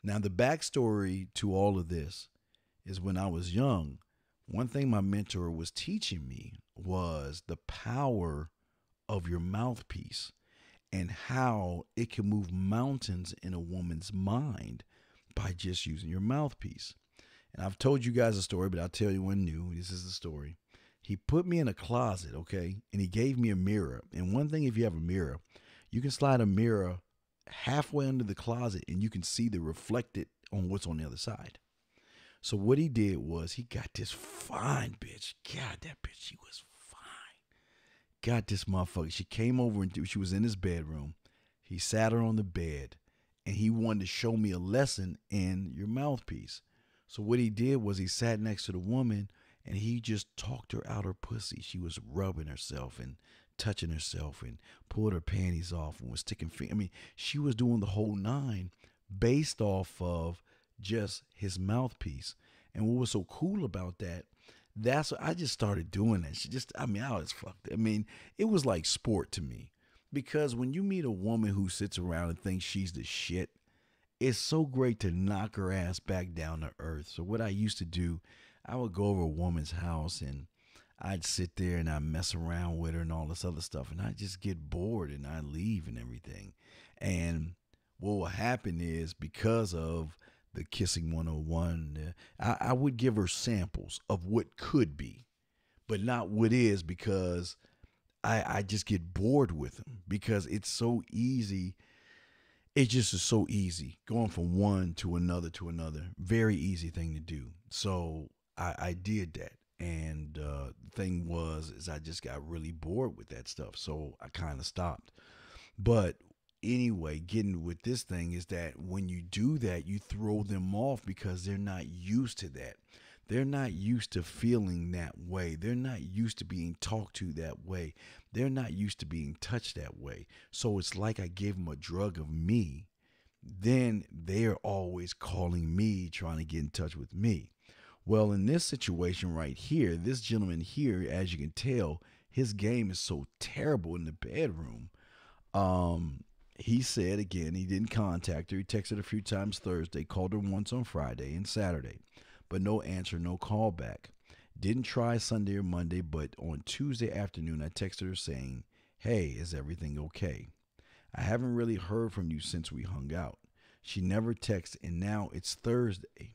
Now, the backstory to all of this is when I was young, one thing my mentor was teaching me was the power of your mouthpiece and how it can move mountains in a woman's mind by just using your mouthpiece. And I've told you guys a story, but I'll tell you one new. This is the story. He put me in a closet, okay, and he gave me a mirror. And one thing, if you have a mirror, you can slide a mirror halfway under the closet and you can see the reflected on what's on the other side. So what he did was he got this fine bitch. God, that bitch, she was fine. Got this motherfucker. She came over and she was in his bedroom. He sat her on the bed and he wanted to show me a lesson in your mouthpiece. So what he did was he sat next to the woman and he just talked her out her pussy. She was rubbing herself and touching herself and pulled her panties off and was sticking feet. I mean, she was doing the whole nine based off of just his mouthpiece. And what was so cool about that, that's what I just started doing that. I was fucked. I mean, it was like sport to me. Because when you meet a woman who sits around and thinks she's the shit, it's so great to knock her ass back down to earth. So what I used to do, I would go over a woman's house and I'd sit there and I'd mess around with her and all this other stuff. And I'd just get bored and I'd leave and everything. And what will happen is, because of the Kissing 101, I would give her samples of what could be, but not what is, because I just get bored with them because it's so easy. It just is so easy going from one to another. Very easy thing to do. So I did that. And the thing is I just got really bored with that stuff. So I kind of stopped. But anyway, getting with this thing is that when you do that, you throw them off because they're not used to that. They're not used to feeling that way. They're not used to being talked to that way. They're not used to being touched that way. So it's like I gave them a drug of me. Then they're always calling me, trying to get in touch with me. Well, in this situation right here, this gentleman here, as you can tell, his game is so terrible in the bedroom. He said, again, he didn't contact her. He texted a few times Thursday, called her once on Friday and Saturday, but no answer, no call back. Didn't try Sunday or Monday, but on Tuesday afternoon, I texted her saying, "Hey, is everything okay? I haven't really heard from you since we hung out." She never texted, and now it's Thursday.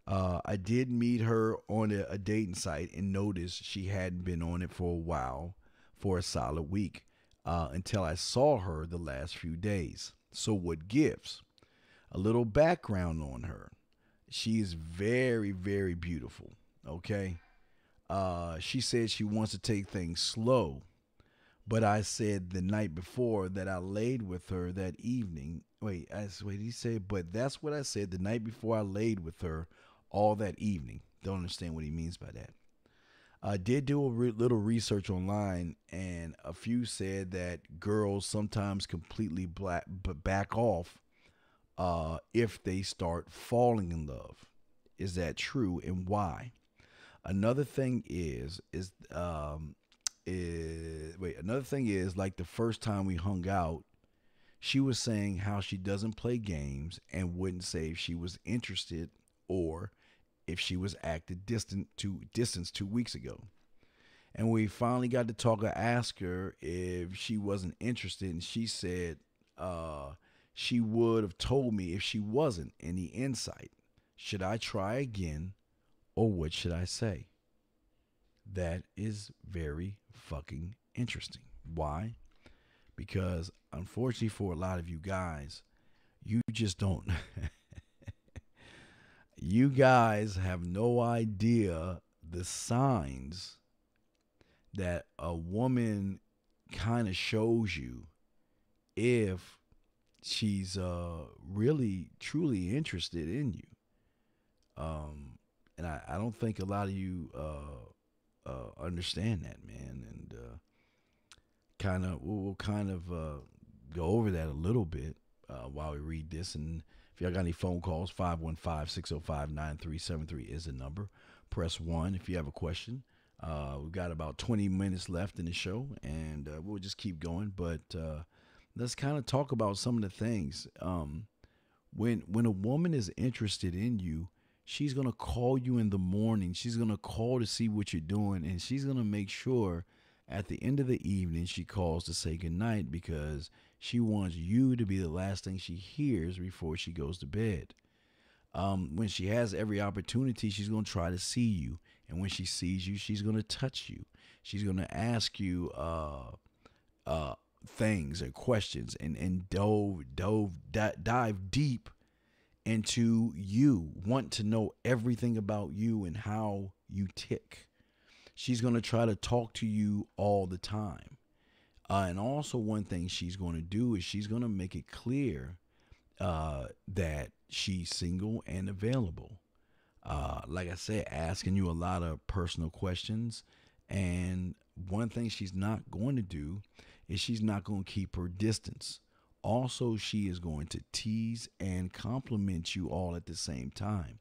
I did meet her on a dating site and noticed she hadn't been on it for a while, for a solid week, until I saw her the last few days. So what gives? A little background on her. She is very, very beautiful, okay? She said she wants to take things slow, but I said the night before that I laid with her that evening. He said, but that's what I said the night before I laid with her all that evening. Don't understand what he means by that. I did do a little research online, and a few said that girls sometimes completely back off if they start falling in love. Is that true, and why? Another thing is like the first time we hung out, she was saying how she doesn't play games and wouldn't say if she was interested or if she was acted distance 2 weeks ago. And we finally got to talk. I asked her if she wasn't interested, and she said she would have told me if she wasn't. Any insight? Should I try again, or what should I say? That is very fucking interesting. Why? Because unfortunately for a lot of you guys, you just don't. You guys have no idea the signs that a woman kind of shows you if she's really truly interested in you. And I don't think a lot of you understand that, man. And we'll kind of go over that a little bit while we read this. And if y'all got any phone calls, 515-605-9373 is the number. Press 1 if you have a question. We've got about 20 minutes left in the show, and we'll just keep going. But let's kind of talk about some of the things. When a woman is interested in you, she's going to call you in the morning. She's going to call to see what you're doing, and she's going to make sure at the end of the evening she calls to say goodnight because she wants you to be the last thing she hears before she goes to bed. When she has every opportunity, she's going to try to see you. And when she sees you, she's going to touch you. She's going to ask you things or questions and dive deep into you, want to know everything about you and how you tick. She's going to try to talk to you all the time. And also one thing she's going to do is she's going to make it clear that she's single and available. Like I said, asking you a lot of personal questions. And one thing she's not going to do is she's not going to keep her distance. Also, she is going to tease and compliment you all at the same time.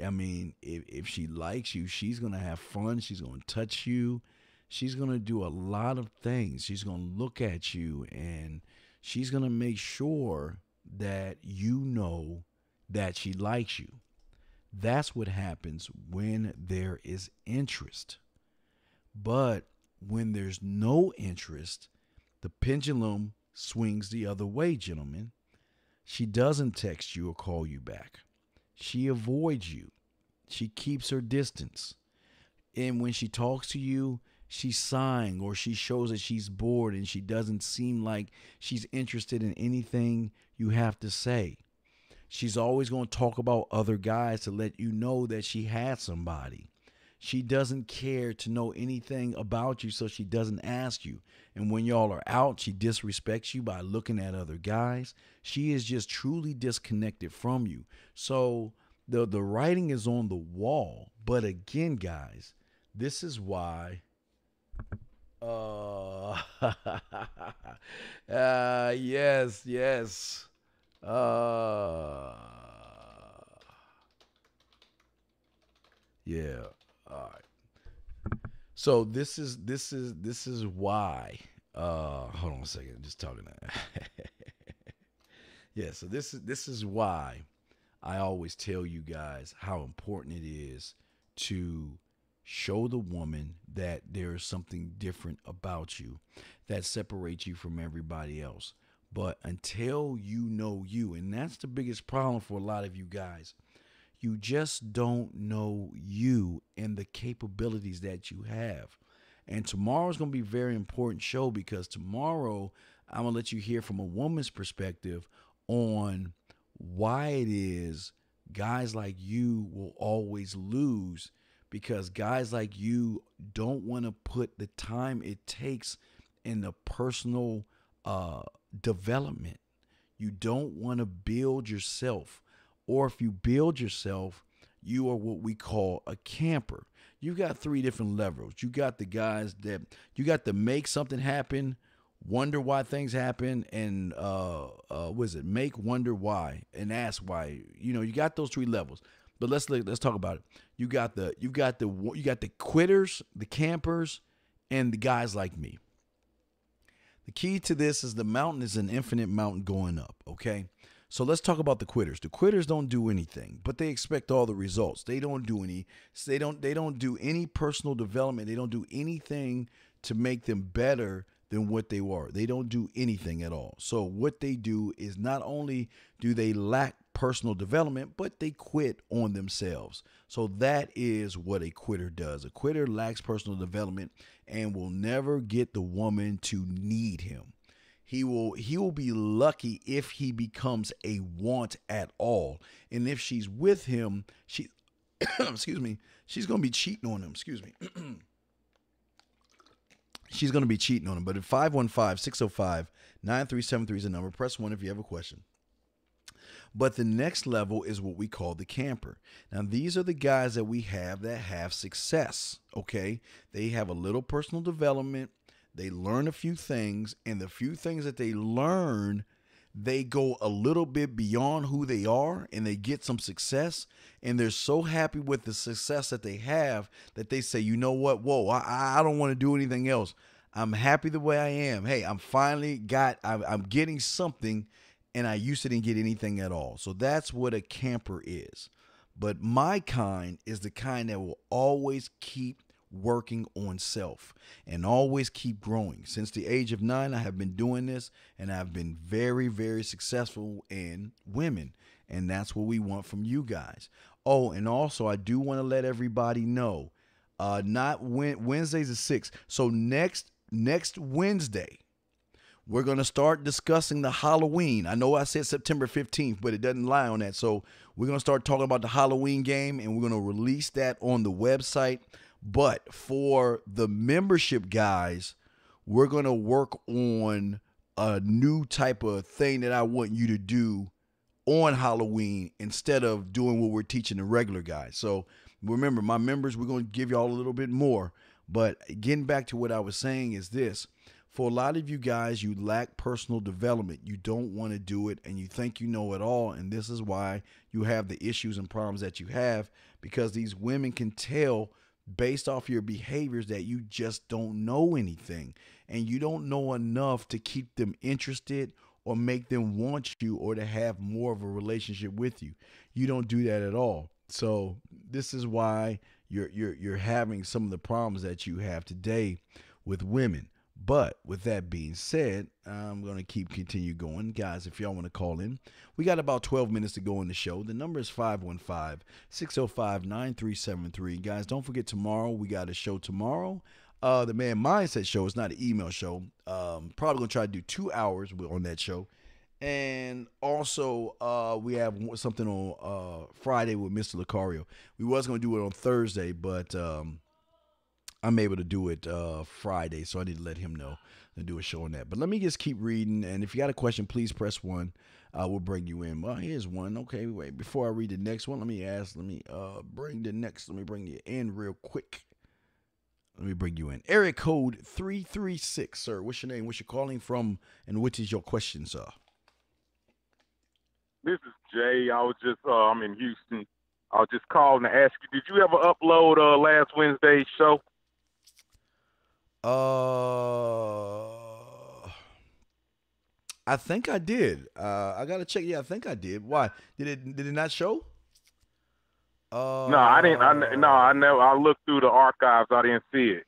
I mean, if she likes you, she's going to have fun. She's going to touch you. She's going to do a lot of things. She's going to look at you, and she's going to make sure that you know that she likes you. That's what happens when there is interest. But when there's no interest, the pendulum swings the other way, gentlemen. She doesn't text you or call you back. She avoids you. She keeps her distance. And when she talks to you, she's sighing or she shows that she's bored and she doesn't seem like she's interested in anything you have to say. She's always going to talk about other guys to let you know that she has somebody. She doesn't care to know anything about you, so she doesn't ask you. And when y'all are out, she disrespects you by looking at other guys. She is just truly disconnected from you. So the writing is on the wall. But again, guys, this is why yes. Yeah. All right. So this is why. Hold on a second. I'm just talking. Yeah. So this is why I always tell you guys how important it is to show the woman that there is something different about you that separates you from everybody else. But until you know you, and that's the biggest problem for a lot of you guys, you just don't know you and the capabilities that you have. And tomorrow's going to be a very important show because tomorrow I'm going to let you hear from a woman's perspective on why it is guys like you will always lose, because guys like you don't want to put the time it takes in the personal development. You don't want to build yourself. Or if you build yourself, you are what we call a camper. You got 3 different levels. You got the guys that you got to make something happen, wonder why things happen, and make, wonder why, and ask why. You know, you got those 3 levels. But let's talk about it. You got the quitters, the campers, and the guys like me. The key to this is the mountain is an infinite mountain going up. Okay. So let's talk about the quitters. The quitters don't do anything, but they expect all the results. They don't do any personal development. They don't do anything to make them better than what they were. They don't do anything at all. So what they do is not only do they lack personal development, but they quit on themselves. So that is what a quitter does. A quitter lacks personal development and will never get the woman to need him. He will be lucky if he becomes a want at all. And if she's with him, she's going to be cheating on him. Excuse me. she's going to be cheating on him. But at 515-605-9373 is the number. Press 1 if you have a question. But the next level is what we call the camper. Now, these are the guys that we have that have success, okay? They have a little personal development. They learn a few things, and the few things that they learn, they go a little bit beyond who they are, and they get some success, and they're so happy with the success that they have that they say, you know what, whoa, I don't want to do anything else. I'm happy the way I am. Hey, I'm getting something, and I used to didn't get anything at all. So that's what a camper is. But my kind is the kind that will always keep working on self and always keep growing. Since the age of 9, I have been doing this, and I've been very, very successful in women. And that's what we want from you guys. Oh, and also I do want to let everybody know, Wednesday's the 6th. So next Wednesday, we're going to start discussing the Halloween. I know I said September 15th, but it doesn't lie on that. So we're going to start talking about the Halloween game, and we're going to release that on the website. But for the membership guys, we're going to work on a new type of thing that I want you to do on Halloween instead of doing what we're teaching the regular guys. So remember, my members, we're going to give y'all a little bit more. But getting back to what I was saying is this. For a lot of you guys, you lack personal development. You don't want to do it, and you think you know it all, and this is why you have the issues and problems that you have, because these women can tell based off your behaviors that you just don't know anything, and you don't know enough to keep them interested or make them want you or to have more of a relationship with you. You don't do that at all. So this is why you're having some of the problems that you have today with women. But with that being said, I'm going to continue going. Guys, if y'all want to call in, we got about 12 minutes to go in the show. The number is 515-605-9373. Guys, don't forget tomorrow. We got a show tomorrow. The Man Mindset show is not an email show. Probably going to try to do 2 hours on that show. And also, we have something on Friday with Mr. Lucario. We was going to do it on Thursday, but I'm able to do it Friday, so I need to let him know and do a show on that. But let me just keep reading, and if you got a question, please press 1. We'll bring you in. Well, here's one. Okay, wait. Before I read the next one, let me bring you in real quick. Let me bring you in. Area code 336, sir. What's your name? What's you calling from? And what is your question, sir? This is Jay. I was just, I'm in Houston. I was just calling to ask you, did you ever upload last Wednesday's show? I think I did. I gotta check. Yeah, I think I did. Why? Did it not show? No, I didn't. I never. I looked through the archives. I didn't see it.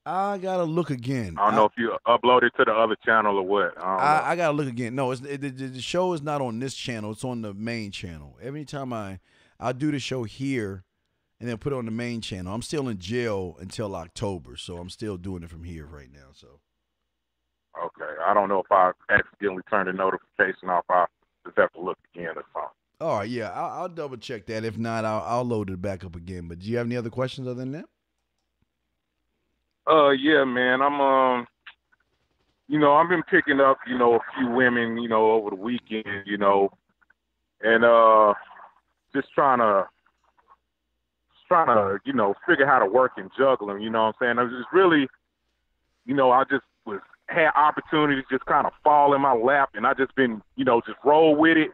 I gotta look again. I don't know if you uploaded to the other channel or what. I gotta look again. No, the show is not on this channel. It's on the main channel. Every time I'll do the show here and then put it on the main channel. I'm still in jail until October, so I'm still doing it from here right now. So. Okay. I don't know if I accidentally turned the notification off. I just have to look again or something. All right, yeah, I'll double check that. If not, I'll load it back up again. But do you have any other questions other than that? Yeah, man. I've been picking up, a few women, over the weekend, and just trying to, figure how to work and juggle them, you know what I'm saying? I was just really, I just had opportunities just kind of fall in my lap, and I just been, just roll with it.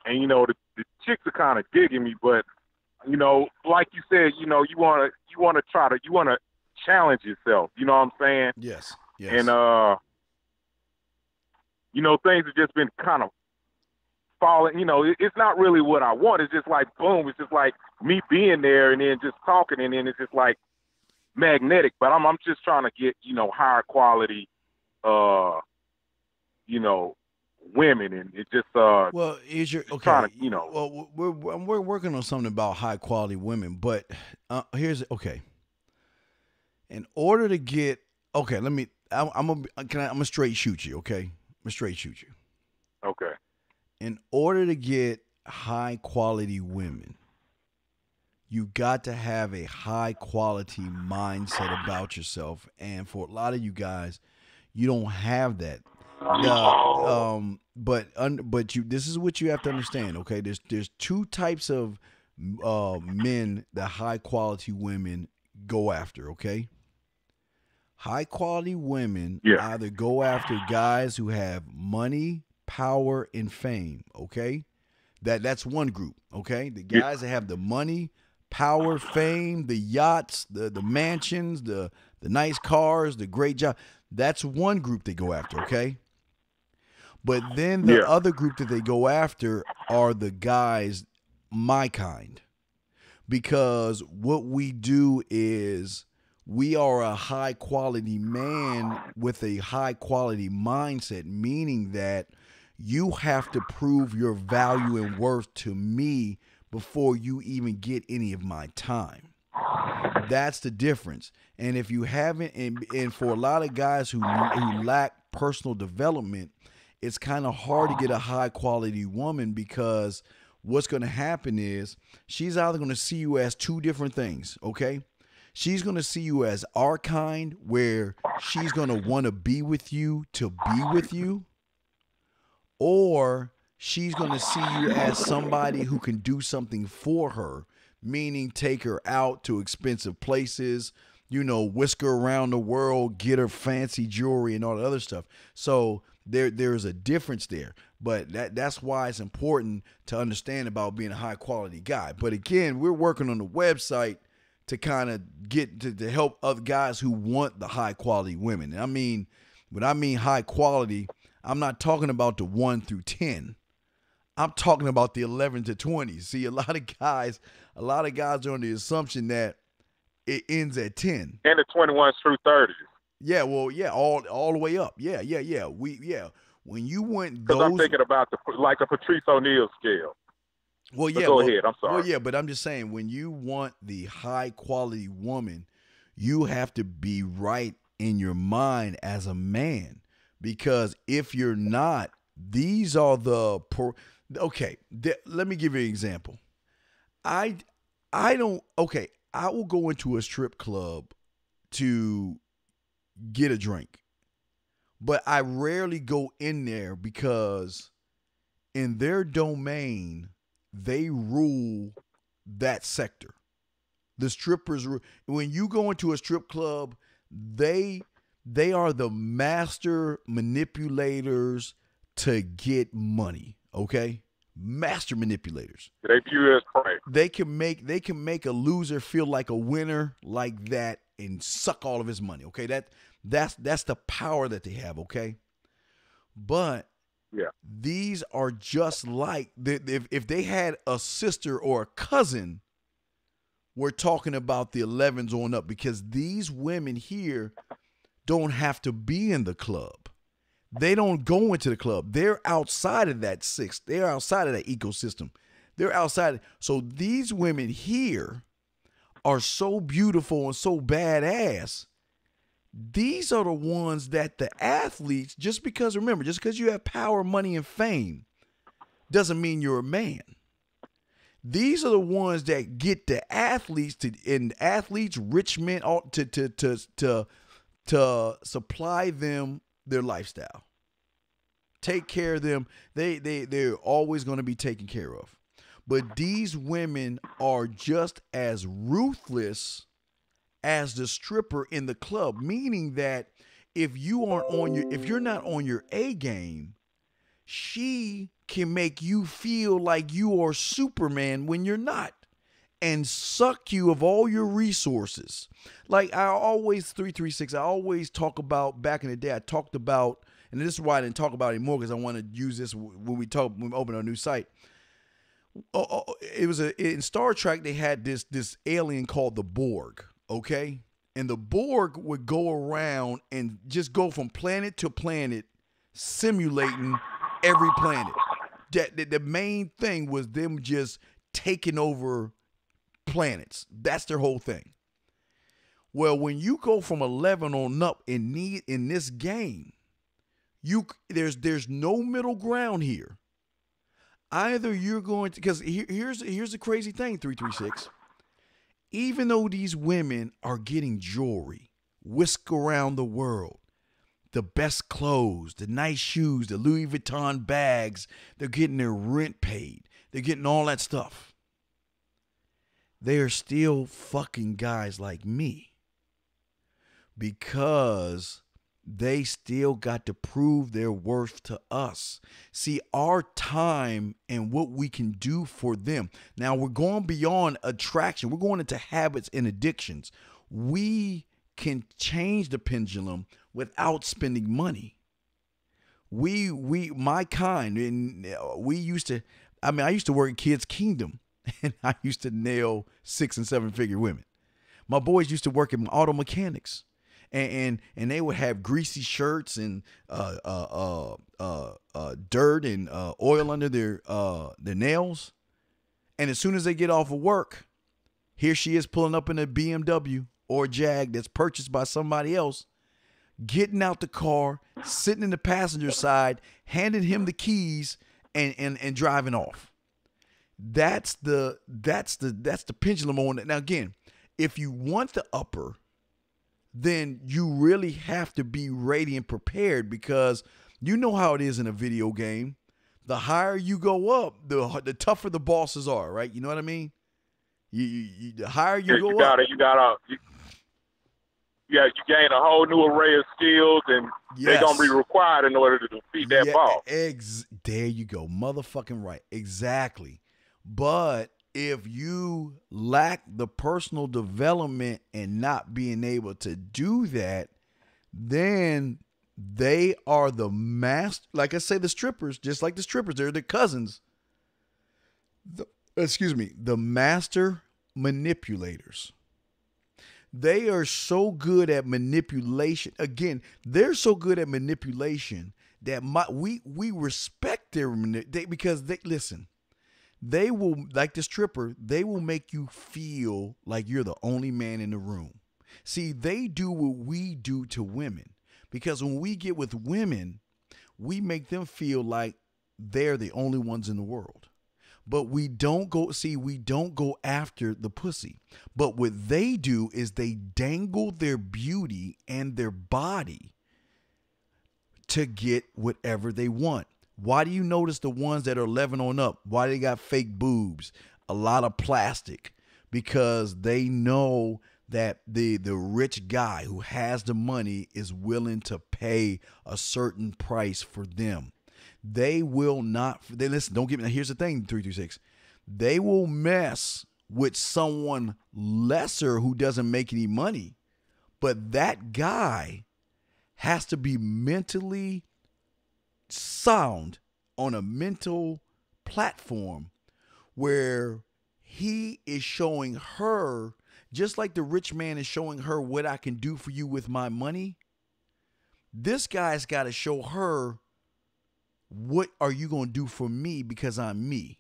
And, the chicks are kind of digging me, but, like you said, you want to challenge yourself, you know what I'm saying? Yes. And, things have just been kind of falling, it's not really what I want. It's just like, boom, it's just like me being there and then just talking, and then it's just like magnetic. But I'm just trying to get, higher quality, women, and it just well, is your okay? Trying to, well, we're working on something about high quality women, but here's okay. In order to get okay, I'm gonna straight shoot you. Okay, I'm gonna straight shoot you. Okay. In order to get high quality women, you got to have a high quality mindset about yourself. And for a lot of you guys, you don't have that. But this is what you have to understand. Okay, there's two types of men that high quality women go after. Okay, high quality women either go after guys who have money, power, and fame. Okay, that's one group. Okay, the guys that have the money, power, fame, the yachts, the mansions, the nice cars, the great job. That's one group they go after. Okay. But then the other group that they go after are the guys, my kind. Because what we do is we are a high quality man with a high quality mindset, meaning that you have to prove your value and worth to me before you even get any of my time. That's the difference. And if you haven't, and for a lot of guys who lack personal development, it's kind of hard to get a high quality woman, because what's going to happen is she's either going to see you as two different things, okay? She's going to see you as our kind, where she's going to want to be with you to be with you, or she's going to see you as somebody who can do something for her, meaning take her out to expensive places, whisk her around the world, get her fancy jewelry and all that other stuff. So there's a difference there, but that's why it's important to understand about being a high quality guy. But again, we're working on the website to kind of get to help other guys who want the high quality women. And when I mean high quality, I'm not talking about the 1 through 10. I'm talking about the 11 to 20. See, a lot of guys are on the assumption that it ends at 10. And the 21s through 30s. Yeah, well, yeah, all the way up. Yeah. When you went those, because I'm thinking about the Patrice O'Neal scale. Well, yeah. Go ahead. I'm sorry. Well, yeah, but I'm just saying, when you want the high quality woman, you have to be right in your mind as a man, because if you're not, these are the okay. Let me give you an example. I will go into a strip club to get a drink, but I rarely go in there, because in their domain, they rule that sector. The strippers, when you go into a strip club, they are the master manipulators to get money. Okay, master manipulators. They view you as prey. They can make a loser feel like a winner, like that, and suck all of his money. Okay, that's the power that they have. Okay, but these are just like if they had a sister or a cousin. We're talking about the 11s on up, because these women here don't have to be in the club. They don't go into the club. They're outside of that six. They're outside of that ecosystem. They're outside. So these women here are so beautiful and so badass. These are the ones that the athletes, just because you have power, money, and fame, doesn't mean you're a man. These are the ones that get the athletes rich men, to supply them their lifestyle, take care of them. They're always going to be taken care of. But these women are just as ruthless as the stripper in the club, meaning that if you're not on your A game, she can make you feel like you are Superman when you're not, and suck you of all your resources. Like I always 336, I always talk about back in the day. I talked about, and this is why I didn't talk about it anymore, because I want to use this when we open our new site. It was in Star Trek, they had this alien called the Borg, okay? And the Borg would go around and just go from planet to planet, simulating every planet. The main thing was them just taking over planets. That's their whole thing. Well, when you go from 11 on up in this game, there's no middle ground here. Either you're going to, because here's the crazy thing, 336. even though these women are getting jewelry, whisk around the world, the best clothes, the nice shoes, the Louis Vuitton bags, they're getting their rent paid, they're getting all that stuff, they are still fucking guys like me because they still got to prove their worth to us. See, our time and what we can do for them. Now, we're going beyond attraction. We're going into habits and addictions. We can change the pendulum without spending money. My kind, and we used to, I used to work at Kids Kingdom, and I used to nail 6 and 7 figure women. My boys used to work in auto mechanics. And they would have greasy shirts and dirt and oil under their nails. And as soon as they get off of work, here she is pulling up in a BMW or a Jag that's purchased by somebody else, getting out the car, sitting in the passenger side, handing him the keys, and driving off. That's the pendulum on it. Now again, if you want the upper, then you really have to be ready and prepared, because you know how it is in a video game. The higher you go up, the tougher the bosses are, right? You know what I mean? The higher you go up. You gain a whole new array of skills, and they're going to be required in order to defeat that boss. There you go. Motherfucking right. Exactly. But if you lack the personal development and not being able to do that, then they are the master. Like I say, the strippers, just like the strippers, they're the cousins. The master manipulators. They are so good at manipulation. Again, they're so good at manipulation that we respect because they listen. They will, like the stripper, they will make you feel like you're the only man in the room. See, they do what we do to women, because when we get with women, we make them feel like they're the only ones in the world. But we don't go after the pussy. But what they do is they dangle their beauty and their body to get whatever they want. Why do you notice the ones that are 11 on up? Why they got fake boobs? A lot of plastic. Because they know that the rich guy who has the money is willing to pay a certain price for them. They will not. Listen, don't get me. Now, here's the thing, 326. They will mess with someone lesser who doesn't make any money. But that guy has to be mentally sound on a mental platform where he is showing her, just like the rich man is showing her what I can do for you with my money. This guy's got to show her, what are you going to do for me because I'm me?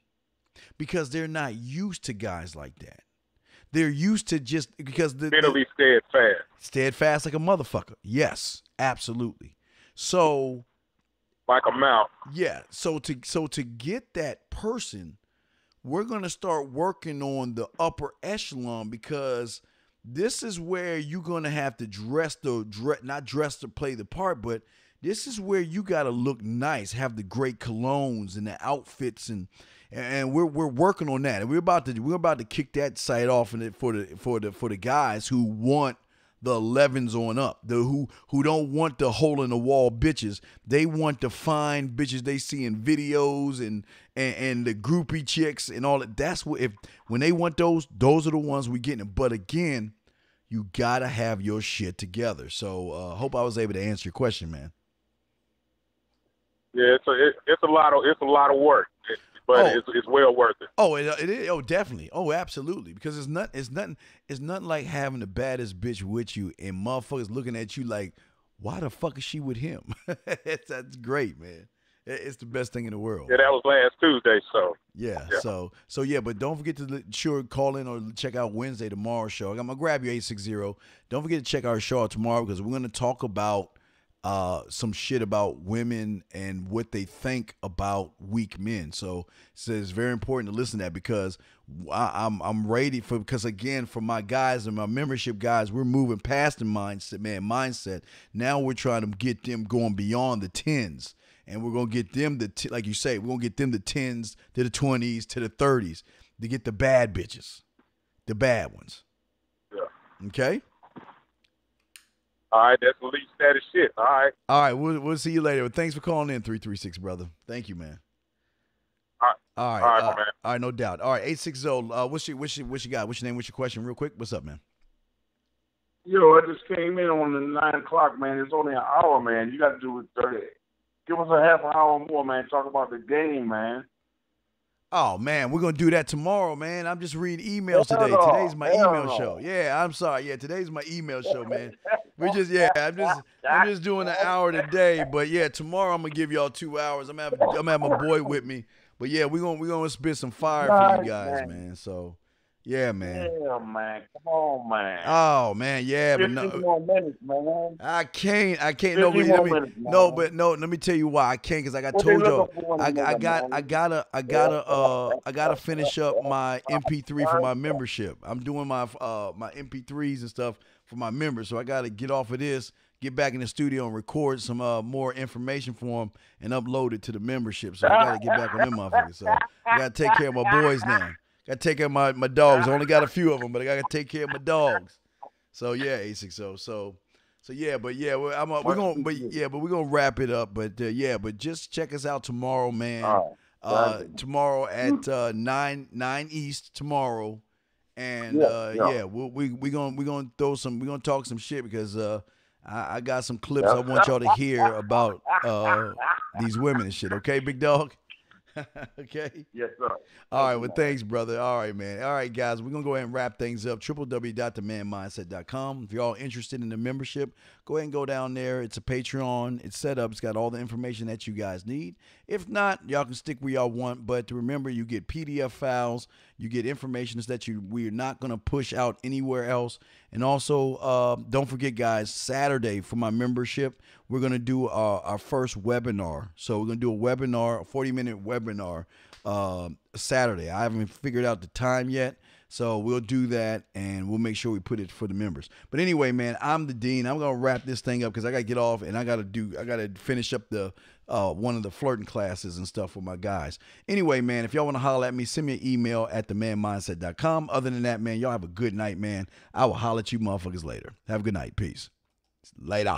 Because they're not used to guys like that. They're used to just because mentally steadfast. Steadfast like a motherfucker. Yes, absolutely. So like a mouth. Yeah. So to get that person, we're gonna start working on the upper echelon, because this is where you're gonna have to not dress to play the part, but this is where you gotta look nice, have the great colognes and the outfits, and we're working on that. And we're about to kick that site off for the guys who want the 11s on up, who don't want the hole in the wall bitches. They want the fine bitches they see in videos and the groupie chicks and all that. That's what, when they want those are the ones we getting. But again, you gotta have your shit together. So hope I was able to answer your question, man. Yeah, it's a lot of work. But it's well worth it. Oh, it is. Oh, definitely. Oh, absolutely. Because it's nothing like having the baddest bitch with you and motherfuckers looking at you like, why the fuck is she with him? That's great, man. It's the best thing in the world. Yeah, that was last Tuesday. So yeah. So yeah. But don't forget to call in or check out Wednesday, tomorrow's show. I'm gonna grab you 860. Don't forget to check our show out tomorrow, because we're gonna talk about some shit about women and what they think about weak men. So it's very important to listen to that, because I'm ready for, because again, for my guys and my membership guys, we're moving past the mindset. Now we're trying to get them going beyond the 10s. And we're going to get them like you say, we're going to get them the 10s to the 20s to the 30s to get the bad bitches, the bad ones. Yeah. Okay? All right, that's elite status shit. All right. All right, we'll see you later. Thanks for calling in, 336, brother. Thank you, man. All right, my man. All right, no doubt. All right, 860. What's you got? What's your name? What's your question? Real quick. What's up, man? Yo, I just came in on the 9 o'clock, man. It's only an hour, man. You got to do it 30. Give us a half an hour more, man. Talk about the game, man. Oh, man, we're going to do that tomorrow, man. I'm just reading emails today. Today's my email show. Yeah, I'm sorry. Yeah, today's my email show, man. I'm just doing an hour today. But, yeah, tomorrow I'm going to give y'all 2 hours. I'm having my boy with me. But, yeah, we're gonna spit some fire for you guys, man. So, yeah, man. Yeah, man. Come on, man. Oh, man, yeah. But 15 more minutes, man. I can't. No, let me tell you why I can't, because like I told y'all, I gotta finish up my MP3 for my membership. I'm doing my MP3s and stuff for my members, so I gotta get off of this, get back in the studio and record some more information for them and upload it to the membership. So I gotta get back on them motherfuckers. So I gotta take care of my boys now. Got to take care of my dogs. I only got a few of them, but I got to take care of my dogs. So yeah, 860. So yeah, but yeah, we're gonna wrap it up. But but just check us out tomorrow, man. Tomorrow at 9 East tomorrow, and we're gonna talk some shit, because I got some clips I want y'all to hear about these women and shit. Okay, big dog. Okay. Yes, sir. All right. Well, thanks, brother. All right, man. All right, guys. We're going to go ahead and wrap things up. www.themanmindset.com. If you're all interested in the membership, go ahead and go down there. It's a Patreon. It's set up. It's got all the information that you guys need. If not, y'all can stick where y'all want. But remember, you get PDF files. You get information that we're not going to push out anywhere else. And also, don't forget, guys, Saturday for my membership, we're going to do our first webinar. So we're going to do a webinar, a 40-minute webinar Saturday. I haven't figured out the time yet. So we'll do that, and we'll make sure we put it for the members. But anyway, man, I'm the Dean. I'm going to wrap this thing up because I got to get off, and I got to finish up the one of the flirting classes and stuff with my guys. Anyway, man, if y'all want to holler at me, send me an email at themanmindset.com. Other than that, man, y'all have a good night, man. I will holler at you motherfuckers later. Have a good night. Peace. Later.